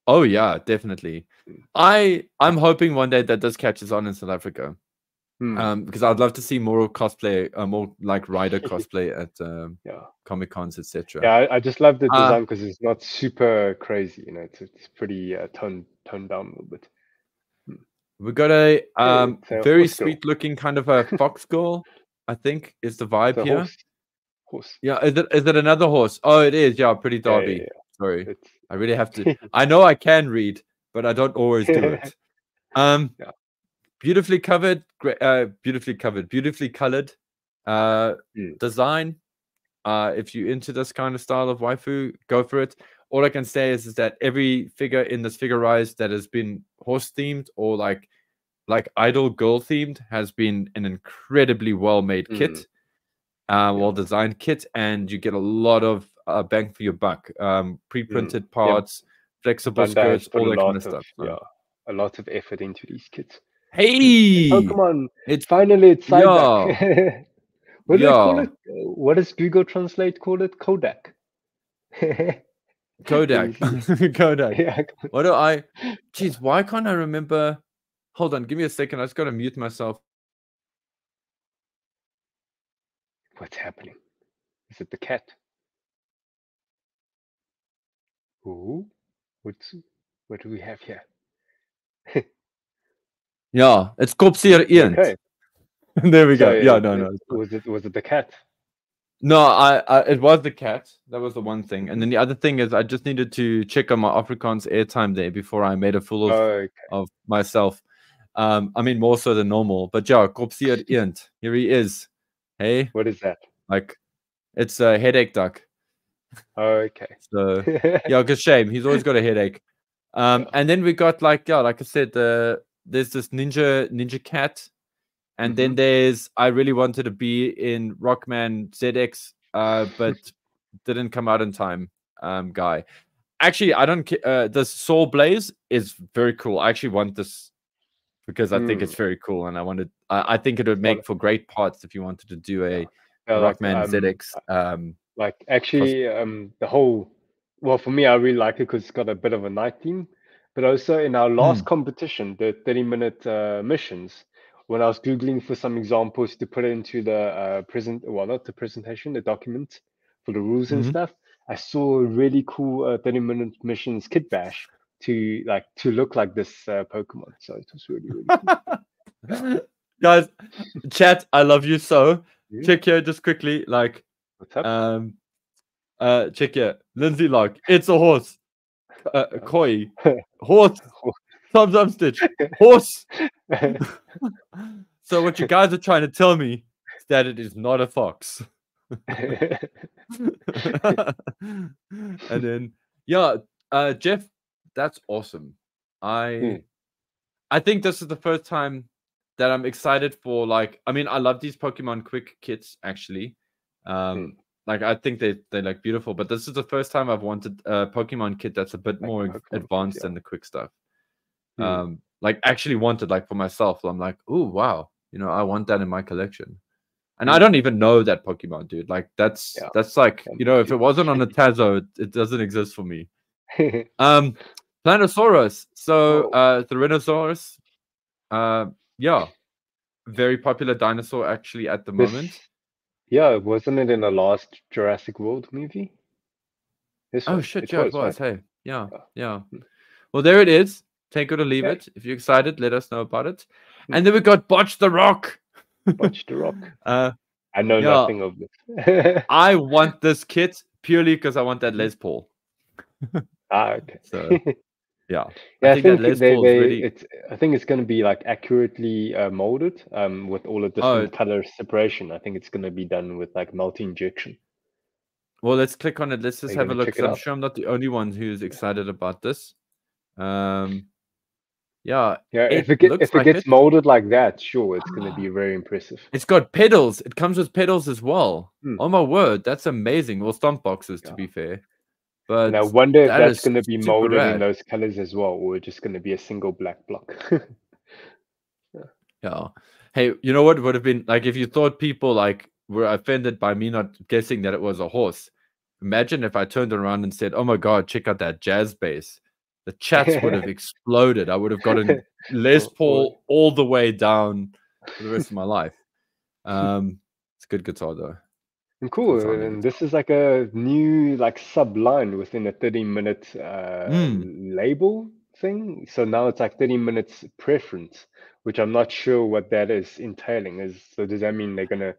Oh yeah, definitely. I'm hoping one day that this catches on in South Africa. Because I'd love to see more cosplay, more like rider cosplay at Comic Cons, etc. Yeah, I just love the design because it's not super crazy. You know, it's pretty toned down a little bit. We got a very sweet looking kind of a fox girl, I think is the vibe here. Horse. Yeah, is it another horse? Oh, it is. Yeah, pretty Derby. Yeah. Sorry, I really have to. I know I can read, but I don't always do it. Beautifully covered, beautifully colored design. If you're into this kind of style of waifu, go for it. All I can say is that every figure in this figure rise that has been horse themed or like idol girl themed has been an incredibly well made kit, well designed kit, and you get a lot of bang for your buck. Pre-printed parts, flexible skirts, all that kind of stuff. A lot of effort into these kits. Hey, Pokemon! Finally, it's Psyduck. What do they call it? What does Google Translate call it? Kodak. Kodak. Kodak. Yeah. What do I? Jeez, why can't I remember? Hold on, give me a second. I just got to mute myself. What's happening? Is it the cat? Ooh, what do we have here? Yeah, it's Kopsier Eend. Okay. There we go. Yeah, no. Was it the cat? No, it was the cat. That was the one thing. And then the other thing is I just needed to check on my Afrikaans airtime there before I made a fool of myself. I mean, more so than normal. But yeah, Kopsier Eend. Here he is. Hey. What is that? Like, it's a headache duck. Okay. So, yeah, good shame. He's always got a headache. And then we got like I said, there's this ninja cat. And then there's, I really wanted to be in Rockman ZX, but didn't come out in time, guy. actually, I don't care. The Soul Blaze is very cool. I actually want this because I think it's very cool, and I think it would make for great parts if you wanted to do a Rockman ZX. Like actually, the whole, well, for me, I really like it because it's got a bit of a night theme. But also in our last competition, the 30-minute missions, when I was Googling for some examples to put into the not the presentation, the document for the rules and stuff, I saw a really cool 30-minute missions kit bash to look like this Pokemon. So it was really, really cool. Yeah. Guys, chat, I love you so. Check here just quickly, like, what's up? Check here, Lindsay Locke, it's a horse. Koi, horse, thumbs up Stitch, horse. So what you guys are trying to tell me is that it is not a fox. And then Jeff, that's awesome. I think this is the first time that I'm excited for, like, I mean, I love these Pokemon quick kits actually. Like, I think they like beautiful, but this is the first time I've wanted a Pokemon kit that's a bit more advanced than the quick stuff. Like actually wanted, like, for myself. So I'm like, oh wow, I want that in my collection. And I don't even know that Pokemon, dude. Like that's like, if it wasn't on the Tazo, it doesn't exist for me. Planosaurus. So Tyrannosaurus. Very popular dinosaur actually at the moment. Yeah, wasn't it in the last Jurassic World movie? It was. Right? Hey, yeah. Well, there it is. Take it or leave it. If you're excited, let us know about it. And then we got Botch the Rock. Botch the Rock. I know nothing of this. I want this kit purely because I want that Les Paul. Okay. So, yeah. I think I think it's going to be like accurately molded with all the different color separation. I think it's going to be done with like multi-injection. Well, let's click on it. Let's just have a look. I'm sure I'm not the only one who's excited about this. If it gets molded like that, sure, it's going to be very impressive. It's got pedals. It comes with pedals as well. Oh my word, that's amazing. Well, stomp boxes, to be fair. But and I wonder if that's going to be molded in those colors as well, or just going to be a single black block. Yeah. Hey, you know what would have been like if you thought people like were offended by me not guessing that it was a horse? Imagine if I turned around and said, "Oh my God, check out that jazz bass." The chats would have exploded. I would have gotten Les Paul all the way down for the rest of my life. It's a good guitar though. And cool. And this is like a new sub line within a 30-minute label thing. So now it's like 30 minutes preference, which I'm not sure what that is entailing. So does that mean they're gonna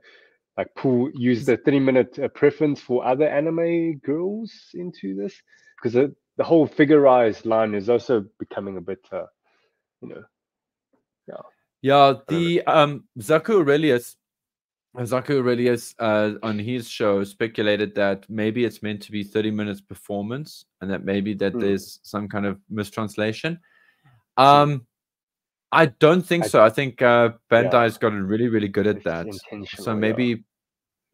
use the 30-minute preference for other anime girls into this? Because the whole figurized line is also becoming a bit, the Zaku Aurelius on his show speculated that maybe it's meant to be 30 minutes performance, and that maybe there's some kind of mistranslation. I don't think so. I think Bandai's gotten really, really good at that. So maybe,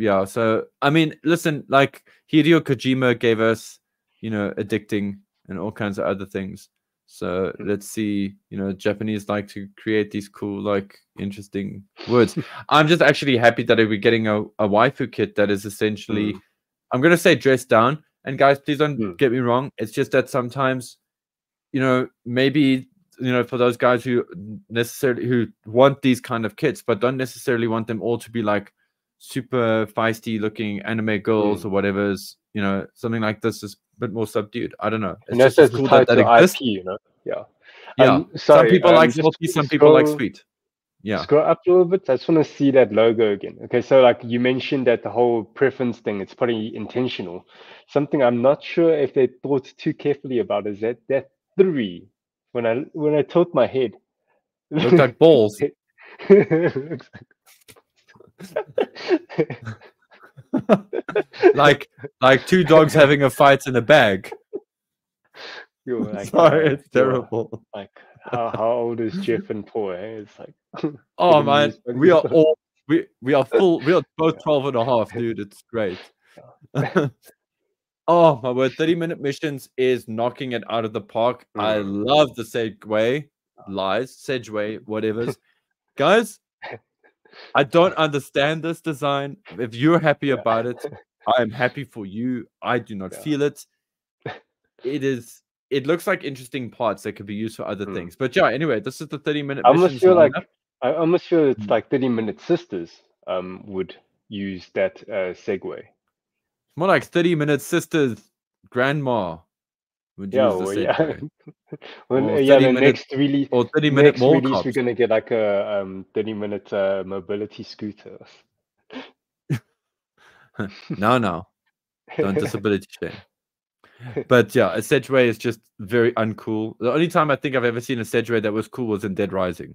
So I mean, listen, like Hideo Kojima gave us, addicting and all kinds of other things. So let's see, Japanese like to create these cool, interesting words. I'm just actually happy that we're getting a waifu kit that is essentially, I'm going to say dressed down. And guys, please don't get me wrong. It's just that sometimes, maybe, for those guys who want these kind of kits, but don't necessarily want them all to be like super feisty looking anime girls or whatever's, something like this is a bit more subdued. I don't know. It's just as cool that exists. IP, Some people like salty, some people like sweet. Scroll up a little bit. I just want to see that logo again. Okay, so you mentioned that the whole preference thing, it's probably intentional. Something I'm not sure if they thought too carefully about is that 3. When I tilt my head, look like balls. like two dogs having a fight in a bag. Sorry, it's terrible. How old is Jeff and Paul? It's like, oh man, we are full. We are both 12 and a half, dude. It's great. Oh my word, 30-minute missions is knocking it out of the park. I love the Segway, whatever's. Guys, I don't understand this design. If you're happy about it, I'm happy for you. I do not feel it. It looks like interesting parts that could be used for other things. But yeah, anyway, this is the 30-minute missions lineup. I almost feel it's like 30-minute sisters would use that Segway. It's more like 30-minute sisters grandma would use the Segway. The next release, or 30-minute mall release, cops. we're gonna get like a 30-minute mobility scooter. No, don't disability shame. But yeah, a Segway is just very uncool. The only time I think I've ever seen a Segway that was cool was in Dead Rising.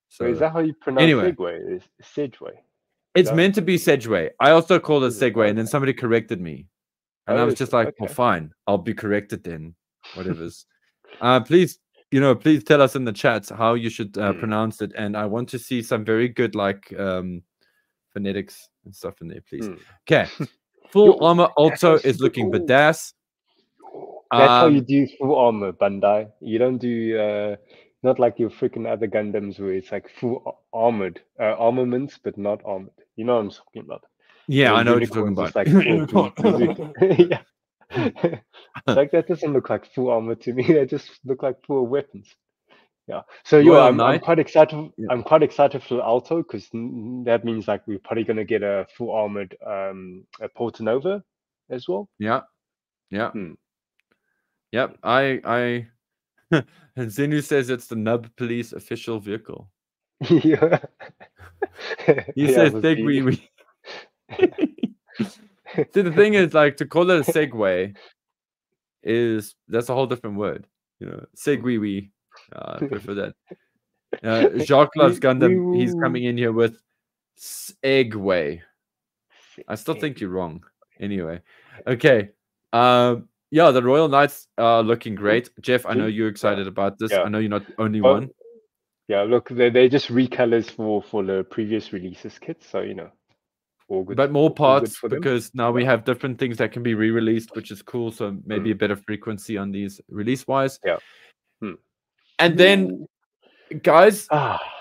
So is that how you pronounce Segway? Is Segway? It's meant to be Segway. I also called it Segway, and then somebody corrected me. And I was just like, well, fine, I'll be corrected then. Whatever's. Please tell us in the chats how you should pronounce it. And I want to see some very good phonetics and stuff in there, please. Okay. Full armor also is looking badass. That's how you do full armor, Bandai. You don't do not like your freaking other Gundams where it's like full armored armaments, but not armored. You know what I'm talking about? Yeah, I know what you're talking about. Like yeah. Like that doesn't look like full armor to me. They just look like full weapons. Yeah. So I'm quite excited. Yeah. I'm quite excited for Alto because that means like we're probably gonna get a full armored a Porta Nova as well. Yeah. Yeah. Yep. I and Zenu says it's the Nub Police official vehicle. Yeah. He says Segway. See, the thing is, like, to call it a Segway that's a whole different word. You know, Segway. I prefer that. Jacques loves Gundam. He's coming in here with Segway. I still think you're wrong. Anyway, okay. Yeah, the Royal Knights are looking great. Jeff, I know you're excited about this. I know you're not the only one. Yeah, look, they're just recolors for the previous releases kits, so you know. All good, but more parts because now we have different things that can be re-released, which is cool. So maybe a better frequency on these release-wise. Yeah. And then, guys,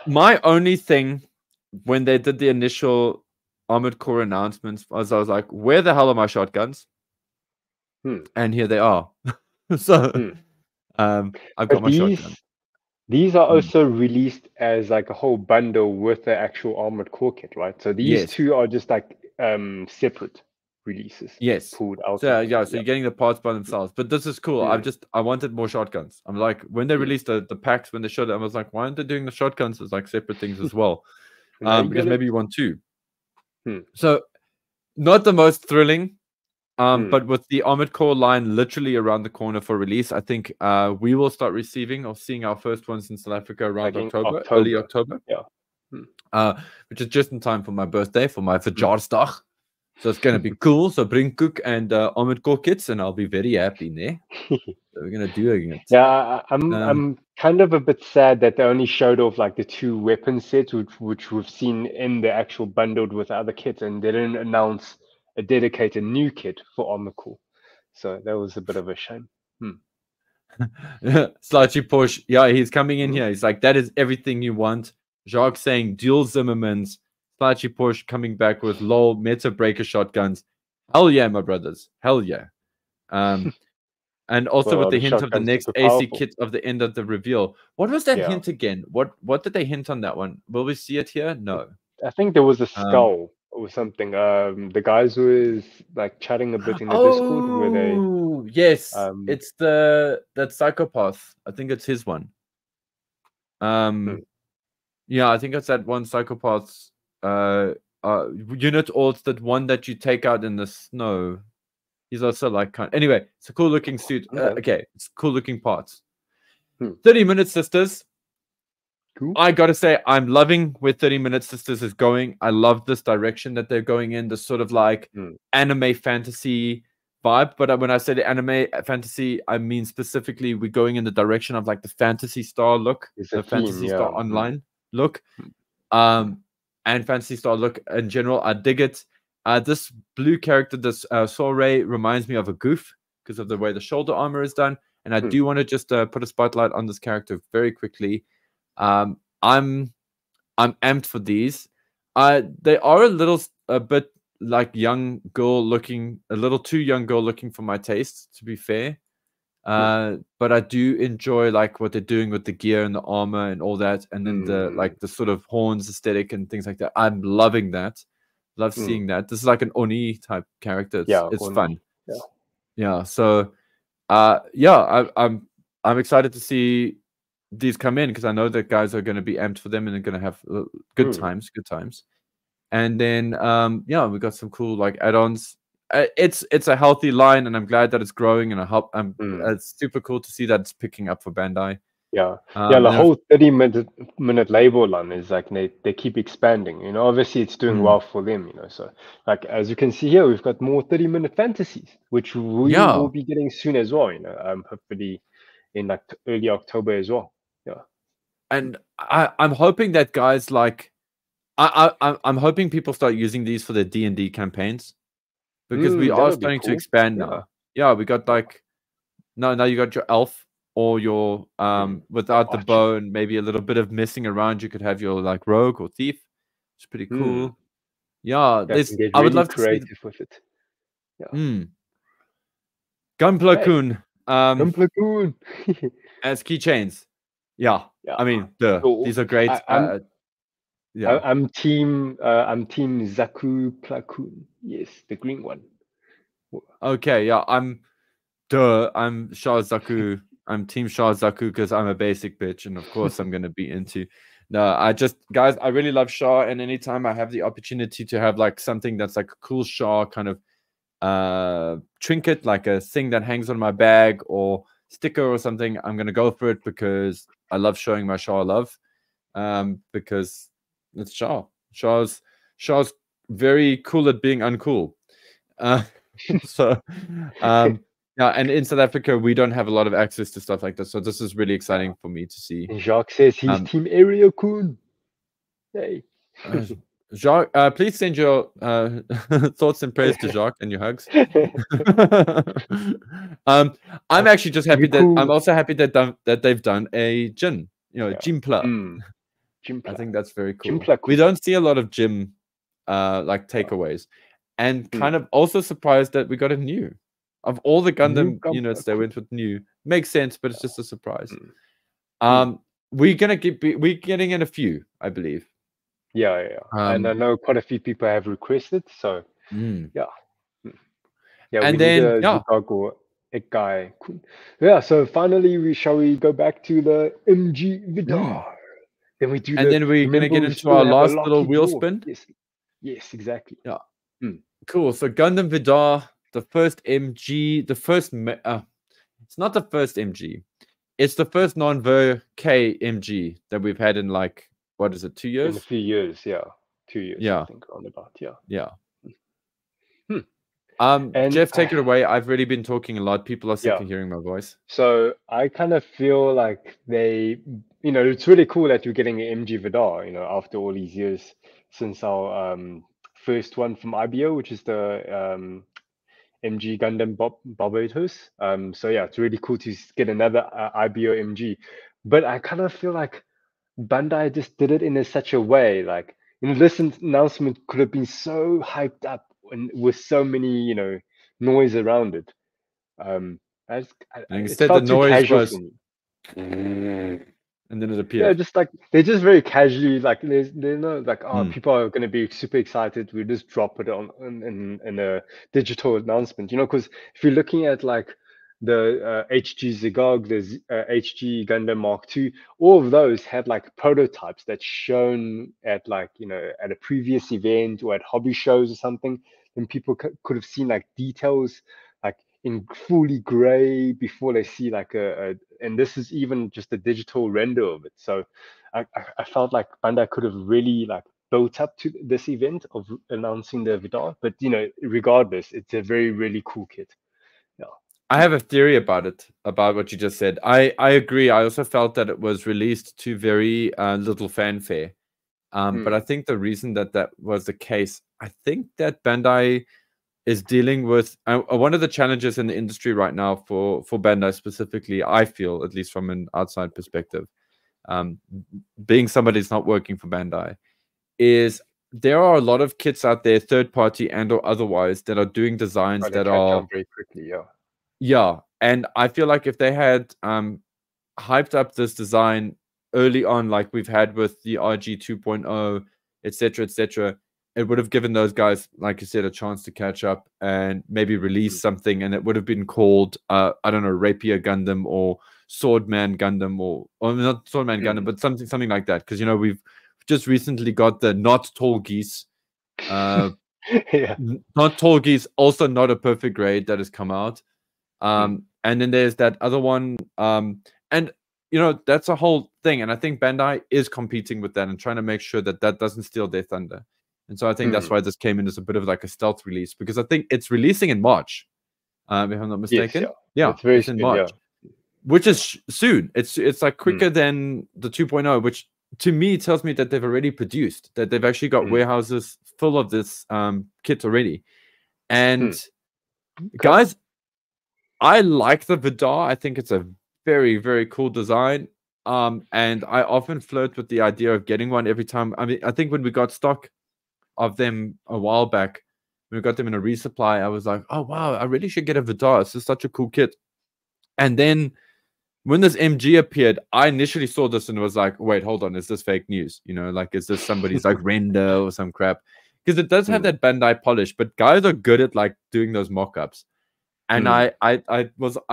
my only thing when they did the initial Armored Core announcements was I was like, where the hell are my shotguns? And here they are. So I've got my shotgun. These are also released as like a whole bundle with the actual Armored Core kit, right? So these two are just like separate releases. Yes. Pulled out. So you're getting the parts by themselves. But this is cool. I wanted more shotguns. I'm like, when they released the packs, when they showed it, I was like, why aren't they doing the shotguns as like separate things as well? Because maybe you want two. So not the most thrilling. But with the Armored Core line literally around the corner for release, I think we will start receiving or seeing our first ones in South Africa around October, early October. Yeah. Which is just in time for my birthday, for my Verjaarsdag. So it's going to be cool. So bring Cook and Armored Core kits, and I'll be very happy, ne? So we're going to do it. Yeah, I'm kind of a bit sad that they only showed off like the 2 weapon sets, which we've seen in the actual bundled with other kits, and they didn't announce a dedicated new kit for Armored Core. So that was a bit of a shame. Slightly push. Yeah, he's coming in here. He's like, that is everything you want. Jacques saying dual Zimmermans. Slightly push coming back with LOL Meta Breaker shotguns. Hell yeah, my brothers. Hell yeah. And also with the hint of the next AC kit of the end of the reveal. What was that hint again? What did they hint on that one? Will we see it here? No. I think there was a skull or something. The guys were like chatting a bit in the Discord where they. Yes, it's that psychopath. I think it's his one. Yeah, I think it's that one psychopath's unit, or it's that one that you take out in the snow. He's also like anyway, it's a cool looking suit. Okay, it's cool looking parts. 30-minute sisters. Cool. I gotta say, I'm loving where 30-minute sisters is going. I love this direction that they're going in, this sort of like anime fantasy vibe. But when I say the anime fantasy, I mean specifically we're going in the direction of like the Fantasy Star look, the Fantasy Star Online look, and Fantasy Star look in general. I dig it. This blue character, this Soray, reminds me of a Goof because of the way the shoulder armor is done. And I do want to just put a spotlight on this character very quickly. I'm amped for these. They are a bit like young girl looking, a little too young girl looking for my taste, to be fair. But I do enjoy like what they're doing with the gear and the armor and all that, and then the sort of horns aesthetic and things like that. I'm loving that. Love seeing that. This is like an Oni type character. It's fun. Yeah. So I'm excited to see these come in because I know that guys are going to be amped for them and they're going to have good times. And then we got some cool like add-ons. It's a healthy line, and I'm glad that it's growing, and it's super cool to see that it's picking up for Bandai. The whole 30-minute label line is like they keep expanding. You know, obviously it's doing well for them. You know, so like as you can see here, we've got more 30-minute fantasies, which we will be getting soon as well. You know, hopefully in like early October as well. Yeah, and I'm hoping that guys like I'm hoping people start using these for their D&D campaigns. Because we are starting to expand now. Yeah, we got like now you got your elf or your without the bow and maybe a little bit of messing around. You could have your like rogue or thief. It's pretty cool. Yeah, I would love to see with it. Gunpla Kun. Gunpla Kun as keychains. Yeah. I mean, these are great. I'm team Zaku Plakun. Yes, the green one. Okay, yeah, I'm Shah Zaku. I'm team Shah Zaku because I'm a basic bitch, and of course I'm gonna be into. No, guys, I really love Shah, and anytime I have the opportunity to have like something that's like a cool Shah kind of trinket, like a thing that hangs on my bag or sticker or something, I'm gonna go for it because I love showing my Shah love. Because it's Shah. Shah's very cool at being uncool. And in South Africa we don't have a lot of access to stuff like this, so this is really exciting for me to see. And Jacques says he's team Area Kun. Hey. Jacques, please send your thoughts and prayers to Jacques and your hugs. I'm actually just happy I'm also happy that they've done a gin, Gympla. I think that's very cool. We don't see a lot of gym like takeaways, and kind of also surprised that we got a new. Of all the Gundam units, they went with new. Makes sense, but it's just a surprise. We're getting in a few, I believe. Yeah. And I know quite a few people have requested, so yeah. And then so finally shall we go back to the MG Vidar? Then we do then we're gonna get into our last little wheel spin. Yes, exactly. Yeah. Cool. So Gundam Vidar, the first MG, it's not the first MG. It's the first non-Ver K MG that we've had in like, what is it, 2 years? In a few years, 2 years. Yeah. I think on about, Yeah. Jeff, take it away. I've really been talking a lot. People are sick of hearing my voice. So I kind of feel like it's really cool that you're getting an MG Vidar, after all these years since our first one from IBO, which is the MG Gundam Barbatos. So yeah, it's really cool to get another IBO MG. But I kind of feel like Bandai just did it in such a way, like, this announcement could have been so hyped up and with so many, noise around it. Instead, the noise was, and then it appeared. Yeah, just like they're just very casually, like they're not like, people are going to be super excited. We just drop it in a digital announcement, because if you're looking at like the HG Zigog, the HG Gundam Mark II, all of those had like prototypes that's shown at like, at a previous event or at hobby shows or something. And people could have seen like details like in fully gray before they see like and this is even just a digital render of it. So I felt like Bandai could have really like built up to this event of announcing the Vidar. But, regardless, it's a very, really cool kit. Yeah. I have a theory about it, about what you just said. I agree. I also felt that it was released to very little fanfare. But I think the reason that was the case, I think that Bandai is dealing with one of the challenges in the industry right now for Bandai specifically. I feel, at least from an outside perspective, being somebody that's not working for Bandai, is there are a lot of kits out there, third party and or otherwise, that are doing designs that are very quickly. yeah. And I feel like if they had hyped up this design early on, like we've had with the RG 2.0, etc., it would have given those guys, like you said, a chance to catch up and maybe release something, and it would have been called, I don't know, Rapier Gundam or Swordman Gundam, or not Swordman Gundam, but something like that. Because we've just recently got the Not Tall Geese, Yeah. Not Tall Geese, also not a perfect grade that has come out. And then there's that other one, and that's a whole thing. And I think Bandai is competing with that and trying to make sure that that doesn't steal their thunder. And so I think that's why this came in as a bit of like a stealth release, because I think it's releasing in March, if I'm not mistaken. Yes, it's in March, which is soon. It's like quicker than the 2.0, which to me tells me that they've already produced, that they've actually got warehouses full of this kit already. And guys, I like the Vidar. I think it's a very, very cool design. And I often flirt with the idea of getting one every time. I mean, I think when we got stock of them a while back, when we got them in a resupply, I was like, oh wow, I really should get a Vidar. It's just such a cool kit. And then when this MG appeared, I initially saw this and was like, wait, hold on, is this fake news? Like, is this somebody's like render or some crap? Because it does have that Bandai polish, but guys are good at like doing those mock-ups. And I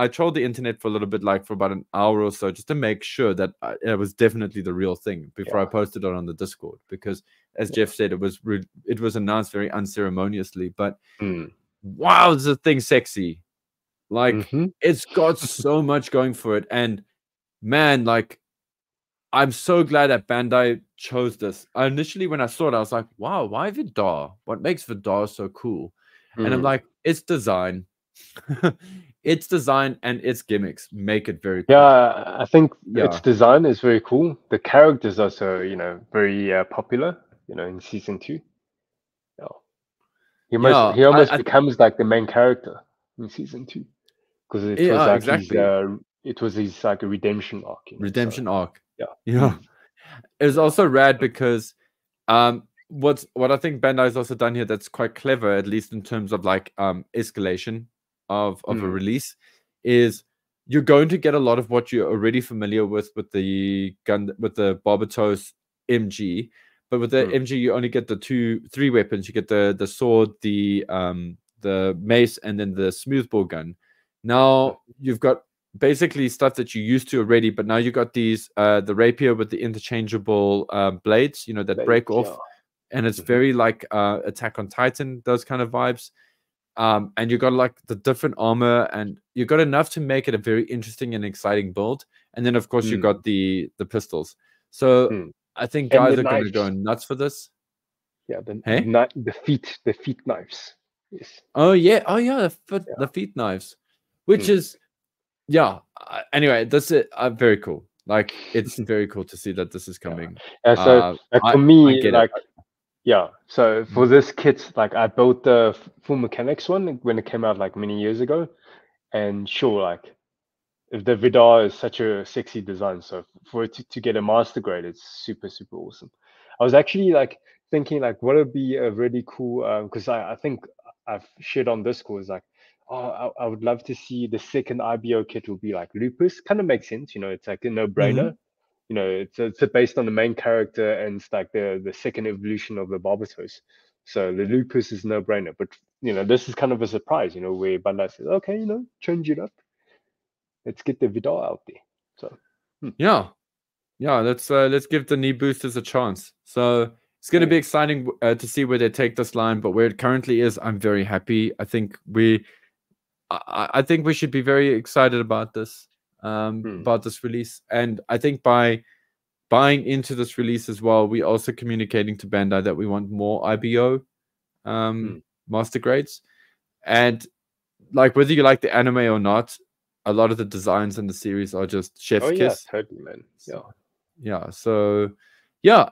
trolled the internet for a little bit, like for about an hour or so, just to make sure that it was definitely the real thing before I posted it on the Discord. Because as Jeff said, it was announced very unceremoniously. But wow, is the thing sexy? Like it's got so much going for it. And man, like I'm so glad that Bandai chose this. Initially, when I saw it, I was like, wow, why Vidar? What makes Vidar so cool? And I'm like, it's design. Its design and its gimmicks make it very cool. Yeah, I think its design is very cool. The characters are also, very popular, in season 2. He almost becomes like the main character in season 2, because it was like his like a redemption arc. Redemption arc. Yeah. It was also rad because what I think Bandai has also done here that's quite clever, at least in terms of like escalation of a release, is you're going to get a lot of what you're already familiar with the Barbatos MG, but with the MG you only get the 3 weapons. You get the sword, the mace, and then the smoothbore gun. Now you've got basically stuff that you used to already, but now you got these the rapier with the interchangeable blades, that break off, and it's very like Attack on Titan, those kind of vibes. And you got like the different armor, and you got enough to make it a very interesting and exciting build. And then of course you got the pistols. So I think guys are going to go nuts for this. Yeah, the feet knives. Yes. Oh yeah, the feet knives, which is anyway, this is very cool. Like it's very cool to see that this is coming. So for me, so for this kit, like I built the full mechanics one when it came out like many years ago, and sure, like if the Vidar is such a sexy design, so for it to get a master grade, it's super, super awesome. I was actually like thinking like what would be a really cool, because I think I've shared on Discord, is like, I would love to see the second IBO kit will be like Lupus. Kind of makes sense, it's like a no-brainer. It's based on the main character, and it's like the second evolution of the Barbatos. So the Lupus is no-brainer. But this is kind of a surprise, where Bandai says, okay, change it up. Let's get the Vidar out there. So let's give the knee boosters a chance. So it's going to be exciting to see where they take this line, but where it currently is, I'm very happy. I think we should be very excited about this. About this release, and I think by buying into this release as well, we're also communicating to Bandai that we want more IBO master grades. And like whether you like the anime or not, a lot of the designs in the series are just chef's kiss. Yeah, totally, man. So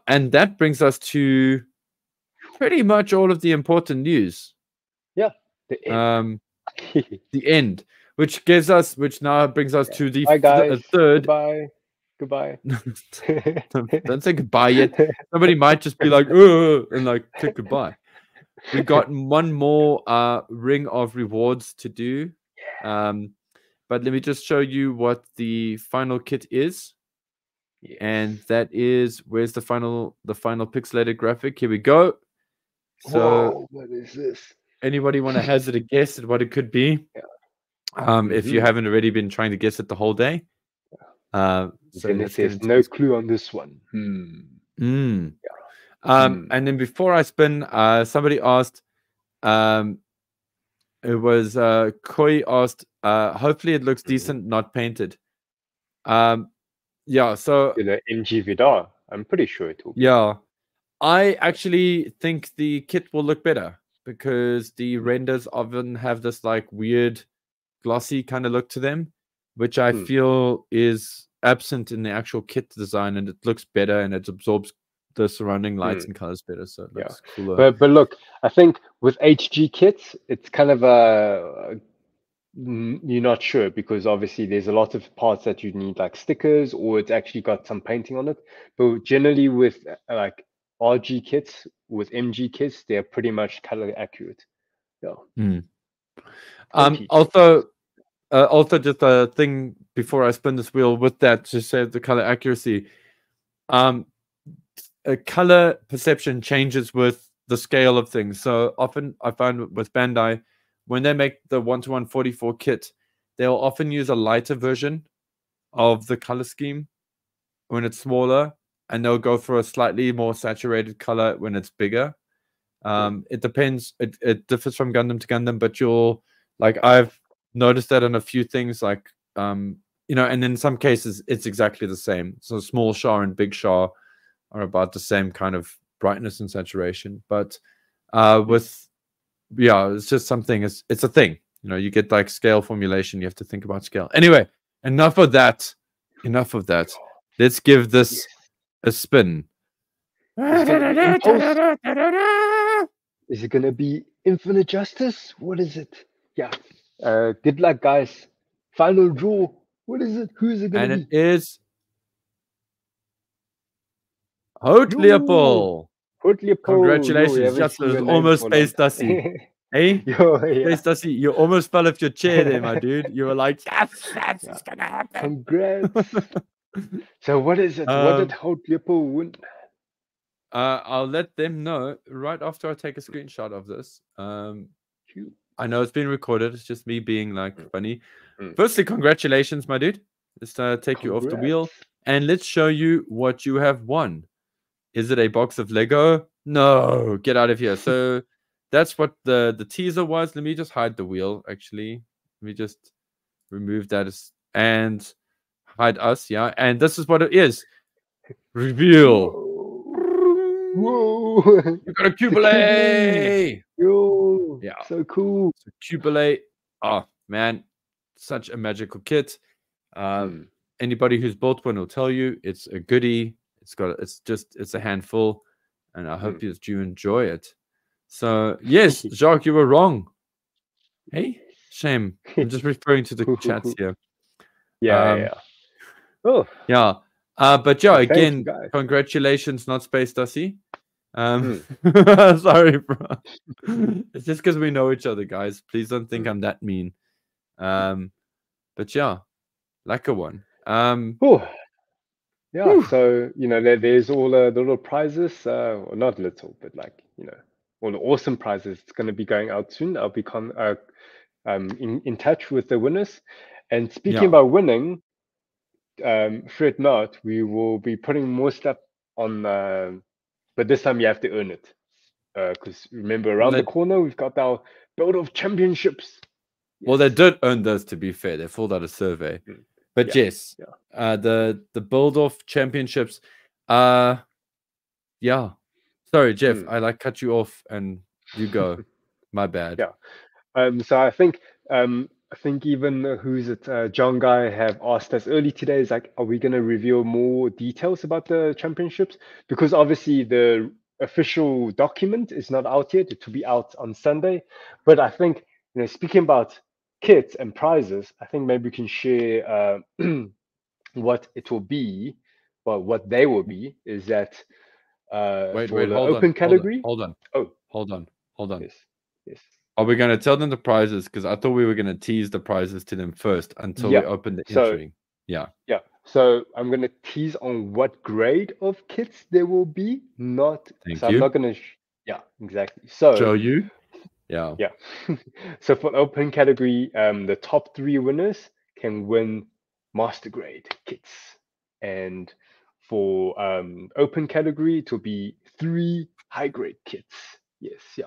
and that brings us to pretty much all of the important news. Yeah, the end. The end, which now brings us to the Bye, guys. third. Goodbye. Don't say goodbye yet. Somebody might just be like, and like click goodbye. We got one more ring of rewards to do. But let me just show you what the final kit is. Yes. And that is, where's the final pixelated graphic? Here we go. So whoa, what is this? Anybody want to hazard a guess at what it could be? Yeah. If you haven't already been trying to guess it the whole day. So there's no clue on this one. And then before I spin, somebody asked, it was Koi asked, hopefully it looks decent, not painted. Yeah, so MG Vidar, I'm pretty sure it will be. Yeah, I actually think the kit will look better because the renders often have this like weird glossy kind of look to them, which I feel is absent in the actual kit design, and it looks better and it absorbs the surrounding lights and colors better, so it looks cooler. But look, I think with HG kits, it's kind of you're not sure because obviously there's a lot of parts that you need like stickers or it's actually got some painting on it. But generally with like RG kits, with MG kits, they're pretty much color accurate. Yeah. Also just a thing before I spin this wheel with that to say the color accuracy. A color perception changes with the scale of things. So often I find with Bandai, when they make the 1:1 44 kit, they'll often use a lighter version of the color scheme when it's smaller, and they'll go for a slightly more saturated color when it's bigger. It depends. It differs from Gundam to Gundam, but I've noticed that in a few things, like and in some cases it's exactly the same. So small Char and big Char are about the same kind of brightness and saturation, but it's just something. It's a thing. You get like scale formulation. You have to think about scale. Anyway, enough of that. Let's give this a spin. Is it gonna be Infinite Justice? What is it? Yeah. Good luck, guys. Final draw. What is it? Who is it gonna be? And it is Haute Leopold. Congratulations. Just almost Space Dusty. Hey? Space Dusty, you almost fell off your chair there, my dude. You were like, yes, it's gonna happen. Congrats. So what is it? What did Haute Leopold win? I'll let them know right after I take a screenshot of this. I know it's been recorded. It's just me being like funny. Firstly, congratulations, my dude. Let's take you off the wheel and let's show you what you have won. Is it a box of Lego? No, get out of here. So that's what the teaser was. Let me just hide the wheel, actually. Let me just remove that and hide us. Yeah, and this is what it is. Reveal. Whoa! You got a Cubile! Yo! Yeah, so cool. So Cubile. Oh man, such a magical kit. Anybody who's built one will tell you it's a goodie. It's a handful, and I hope you enjoy it. So yes, Jacques, you were wrong. Hey, shame. I'm just referring to the chats here. Yeah. Oh yeah. But yeah, again, congratulations, not Space Dusty. Sorry, bro. It's just because we know each other, guys. Please don't think I'm that mean. But yeah, like a one. Yeah, so there's all the little prizes, or not little, but like all the awesome prizes. It's going to be going out soon. I'll be in touch with the winners. And speaking about winning, fret not, we will be putting more stuff on, but this time you have to earn it. Because remember, around the corner we've got our Build of Championships. Well, they did earn those, to be fair. They filled out a survey. But yes, the Build of Championships. Sorry, Jeff, I cut you off and you go. My bad. Yeah. So I think even John Guy have asked us early today is like, are we going to reveal more details about the championships? Because obviously the official document is not out yet. It will be out on Sunday. But I think, speaking about kits and prizes, I think maybe we can share what it will be. Well, what they will be is that Wait, for wait, the hold on, open category. hold on, Oh, hold on, hold on. yes, yes. Are we going to tell them the prizes? Because I thought we were going to tease the prizes to them first until we Yeah. open the So entry. Yeah. yeah. So I'm going to tease on what grade of kits there will be. Not. Thank So I'm you. not going to. Yeah, exactly. So Show you. Yeah. yeah. So for open category, the top 3 winners can win master grade kits, and for open category, it will be 3 high grade kits. Yes, yeah.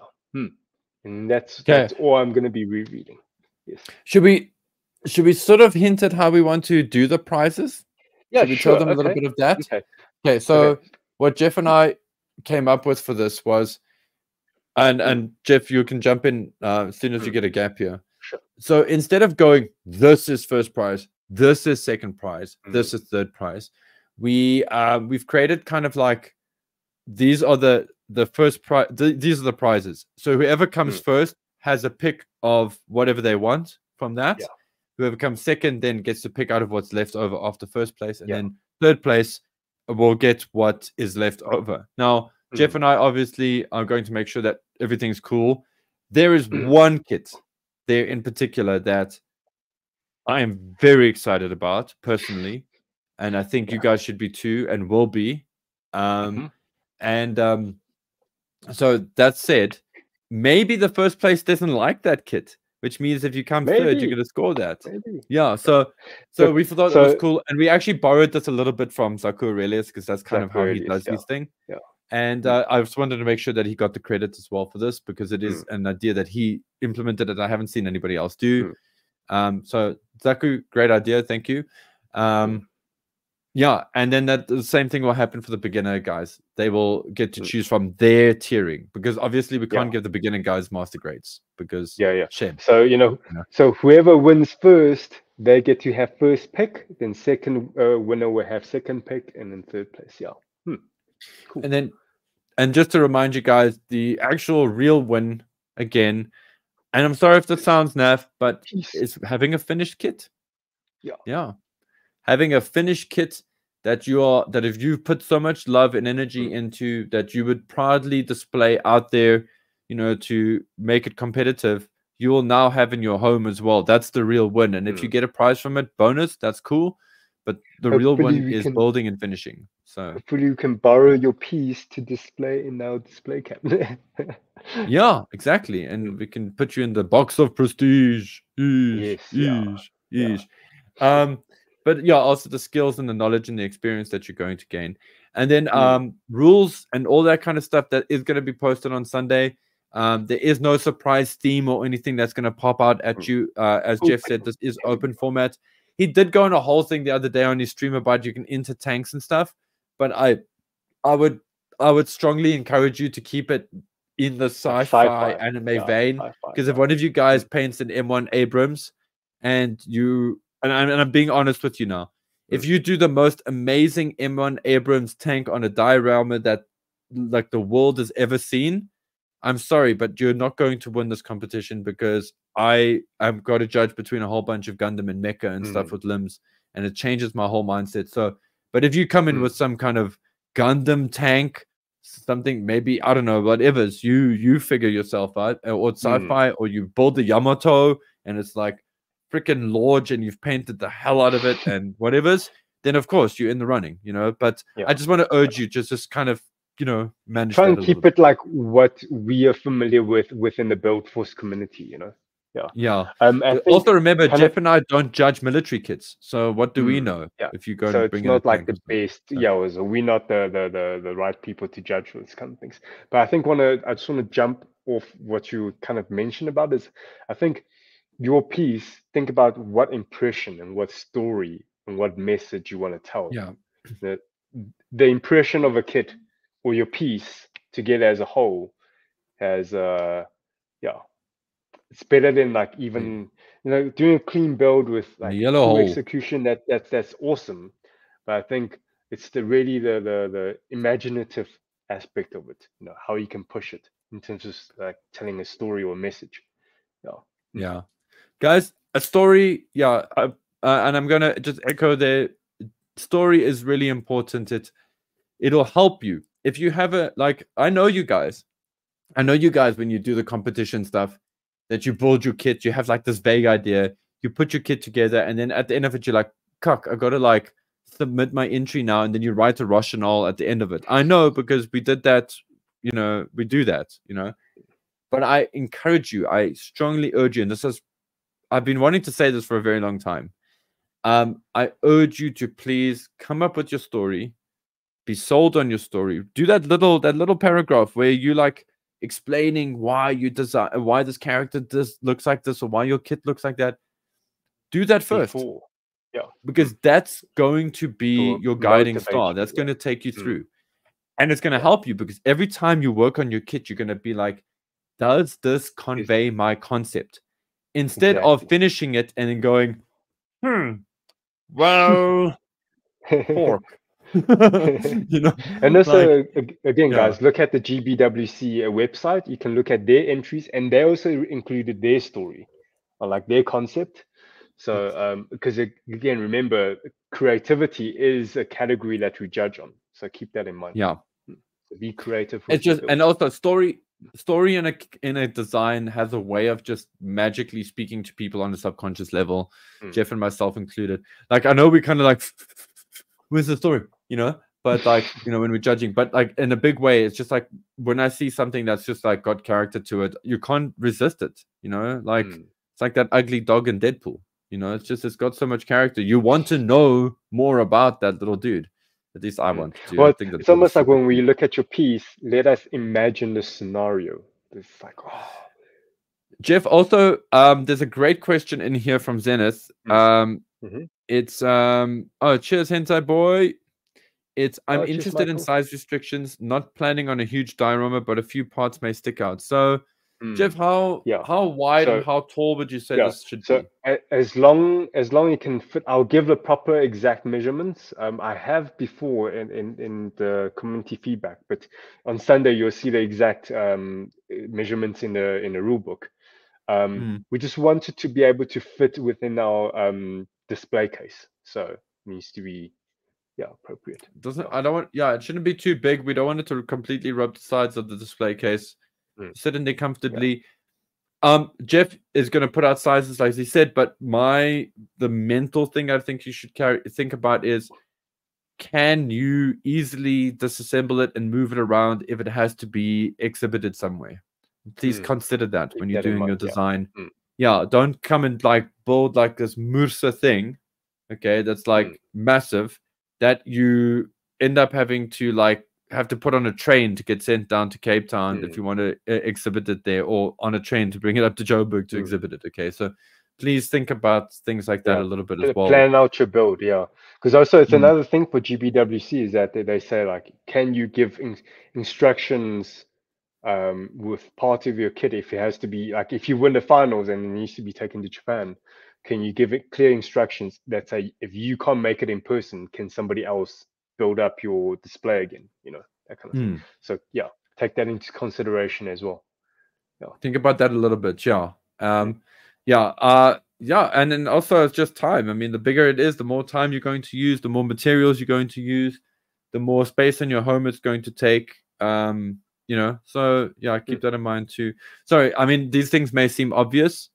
And that's Okay. all I'm going to be rereading. Yes. Should we sort of hint at how we want to do the prizes? Yeah, Should we sure. tell them a little bit of that? Okay. Okay. So Okay. what Jeff and I came up with for this was, and Jeff, you can jump in as soon as you get a gap here. Sure. So instead of going, this is first prize, this is second prize, this is third prize, we've created kind of like, these are the first prize. These are the prizes. So whoever comes first has a pick of whatever they want from that. Yeah. Whoever comes second then gets to pick out of what's left over after first place, and then third place will get what is left over. Now, Jeff and I obviously are going to make sure that everything's cool. There is one kit there in particular that I am very excited about personally, and I think you guys should be too, and will be. And so that said, maybe the first place doesn't like that kit, which means if you come third, you're going to score that. Maybe. Yeah. So we thought it was cool, and we actually borrowed this a little bit from Zaku Aurelius because that's kind of how he does these things. Yeah. And I just wanted to make sure that he got the credit as well for this, because it is an idea that he implemented that I haven't seen anybody else do. So Zaku, great idea, thank you. Yeah, and then the same thing will happen for the beginner guys. They will get to choose from their tiering, because obviously we can't give the beginner guys master grades because shame. So so whoever wins first, they get to have first pick. Then second winner will have second pick, and then third place. Yeah. Cool. And just to remind you guys, the actual real win again. And I'm sorry if this sounds naff, but it's having a finished kit. Yeah. Having a finished kit that if you've put so much love and energy into, that you would proudly display out there, to make it competitive, you will now have in your home as well. That's the real win. And if you get a prize from it, bonus, that's cool. But the real one is building and finishing. So hopefully you can borrow your piece to display in our display cabinet. Yeah, exactly. And we can put you in the box of prestige. Yes. But yeah, also the skills and the knowledge and the experience that you're going to gain. And then rules and all that kind of stuff that is going to be posted on Sunday. There is no surprise theme or anything that's going to pop out at you. As Jeff said, this is open format. He did go on a whole thing the other day on his stream about you can enter tanks and stuff. But I would strongly encourage you to keep it in the sci-fi anime vein, because if one of you guys paints an M1 Abrams and I'm being honest with you now, if you do the most amazing M1 Abrams tank on a diorama that like the world has ever seen, I'm sorry, but you're not going to win this competition, because I've got to judge between a whole bunch of Gundam and Mecha and stuff with limbs, and it changes my whole mindset. So, but if you come in with some kind of Gundam tank, something, maybe, I don't know, whatever's, you figure yourself out, or it's sci-fi, or you build the Yamato and it's like freaking large and you've painted the hell out of it and whatever's, then of course you're in the running, but I just want to urge you just kind of manage, try and keep it like what we are familiar with within the Build Force community, Also remember, Jeff and I don't judge military kits, so what do we know if you go so and bring it's not in like the best so we're not the right people to judge for this kind of things. But I think I just want to jump off what you kind of mentioned about is, I think your piece, think about what impression and what story and what message you want to tell. The impression of a kit or your piece together as a whole has it's better than like even doing a clean build with like full execution. That's awesome, but I think it's really the imaginative aspect of it, how you can push it in terms of like telling a story or a message. Yeah, guys, a story. Yeah, and I'm gonna just echo the story is really important. It'll help you if you have a like. I know you guys when you do the competition stuff, that you build your kit, you have like this vague idea, you put your kit together, and then at the end of it, you're like, "Cuck, I gotta like submit my entry now," and then you write a rationale at the end of it. I know because we did that. We do that. But I encourage you. I strongly urge you, and I've been wanting to say this for a very long time. I urge you to please come up with your story, be sold on your story. Do that little paragraph where you like explaining why you design, why this character looks like this, or why your kit looks like that. Do that first, because that's going to be your guiding star. That's going to take you through, and it's going to help you because every time you work on your kit, you're going to be like, does this convey my concept? Instead of finishing it and then going, well, pork. And also, like, again, guys, look at the GBWC website. You can look at their entries, and they also included their story or like their concept. So because again, remember, creativity is a category that we judge on, so keep that in mind. So be creative. It's just, and also story in a design has a way of just magically speaking to people on a subconscious level, Jeff and myself included. Like, I know we kind of like, where's the story, but like, when we're judging, but like in a big way, it's just like when I see something that's just like got character to it, you can't resist it, like it's like that ugly dog in Deadpool, it's got so much character. You want to know more about that little dude. At least I want to. Well, I think it's almost like when we look at your piece, let us imagine the scenario. It's like, Jeff, also, there's a great question in here from Zenith. It's cheers, hentai boy. I'm interested in size restrictions, not planning on a huge diorama, but a few parts may stick out. So, Jeff, how wide and how tall would you say this should be? As long you can fit, I'll give the proper exact measurements. I have before in the community feedback, but on Sunday you'll see the exact measurements in the rule book. We just wanted to be able to fit within our display case, so it needs to be appropriate. It shouldn't be too big. We don't want it to completely rub the sides of the display case. Sit in there comfortably. Jeff is going to put out sizes, like he said, but the mental thing I think you should think about is, can you easily disassemble it and move it around if it has to be exhibited somewhere? Please consider that when you're doing your design. Don't come and like build like this Mursa thing, okay, that's like massive, that you end up having to like have to put on a train to get sent down to Cape Town if you want to exhibit it there, or on a train to bring it up to Joburg to exhibit it. Okay, so please think about things like that a little bit as well. Plan out your build, because also it's another thing for GBWC is that they say like, can you give instructions with part of your kit if it has to be like, if you win the finals and it needs to be taken to Japan, can you give it clear instructions that say, if you can't make it in person, can somebody else build up your display again, that kind of thing. So take that into consideration as well. Think about that a little bit. And then also it's just time. I mean, the bigger it is, the more time you're going to use, the more materials you're going to use, the more space in your home it's going to take. So keep that in mind too. Sorry, I mean, these things may seem obvious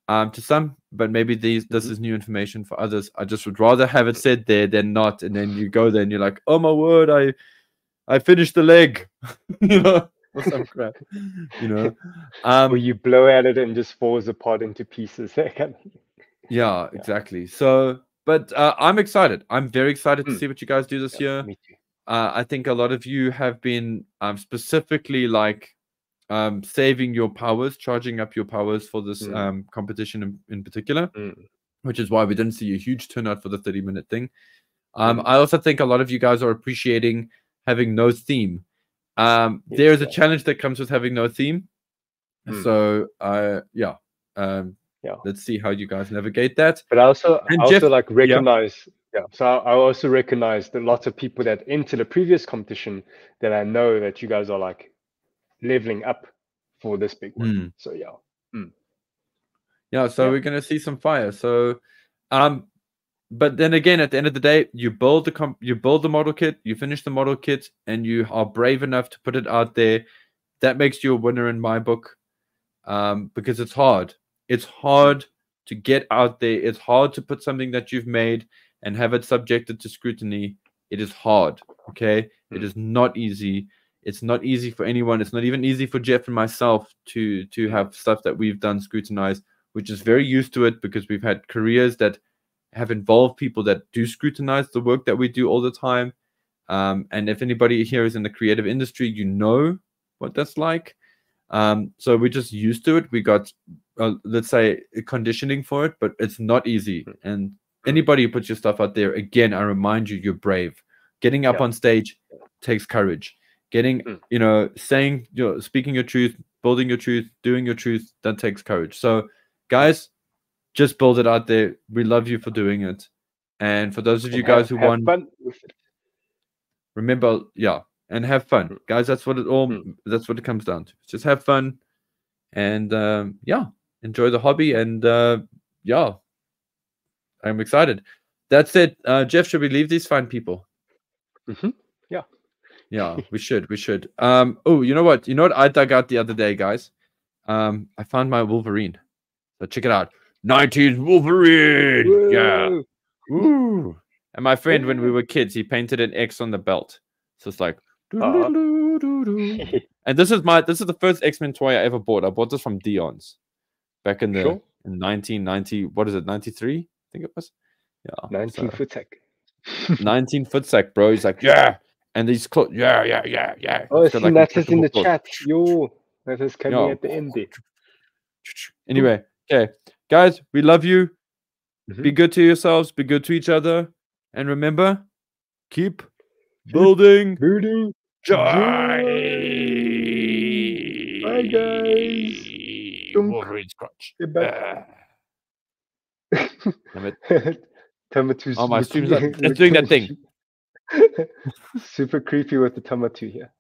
to some, but maybe this is new information for others. I just would rather have it said there than not, and then you go there and you're like, oh my word, I finished the leg, or some crap, or you blow at it and just falls apart into pieces. Exactly. So, but I'm excited. I'm very excited to see what you guys do this year. Me too. I think a lot of you have been specifically like saving your powers, charging up your powers for this competition in particular, which is why we didn't see a huge turnout for the 30-minute thing. I also think a lot of you guys are appreciating having no theme. There is a challenge that comes with having no theme. So let's see how you guys navigate that. But I also like recognize Yeah, so I also recognize that lots of people that enter the previous competition that I know that you guys are like leveling up for this big one. Mm. So yeah. Mm. Yeah, so Yeah. we're gonna see some fire. So, but then again, at the end of the day, you build the model kit, you finish the model kit, and you are brave enough to put it out there. That makes you a winner in my book, because it's hard. It's hard to get out there. It's hard to put something that you've made and have it subjected to scrutiny. It is hard. Okay, it is not easy. It's not easy for anyone. It's not even easy for Jeff and myself to have stuff that we've done scrutinized. We're just very used to it because we've had careers that have involved people that do scrutinize the work that we do all the time. And if anybody here is in the creative industry, you know what that's like. So we're just used to it. We got, let's say, conditioning for it, but it's not easy. And anybody who puts your stuff out there, again, I remind you, you're brave. Getting up on stage takes courage. Getting, saying, speaking your truth, building your truth, doing your truth, that takes courage. So, guys, just build it out there. We love you for doing it. And for those of you guys who won, fun with it. remember, and have fun, guys. That's what it comes down to. Just have fun, and enjoy the hobby. And I'm excited. That's it. Jeff, should we leave these fine people? Yeah, we should. Oh, you know what I dug out the other day, guys? I found my Wolverine. So check it out. 90s Wolverine. Whoa. Yeah. Woo. And my friend, when we were kids, he painted an X on the belt. So it's like, and this is the first X-Men toy I ever bought. I bought this from Dion's back in in 1990. What is it? 93? I think it was. Yeah. 19 foot sack. 19 foot sack, bro. He's like, yeah. And these clothes, yeah. Oh, I see that is in the chat. Yo, that is coming at the end there. Anyway, okay. Guys, we love you. Be good to yourselves. Be good to each other. And remember, keep building joy. Bye, guys. Wolverine's crotch. Tamatu's my stream's it's doing that thing. Super creepy with the Tamatu here.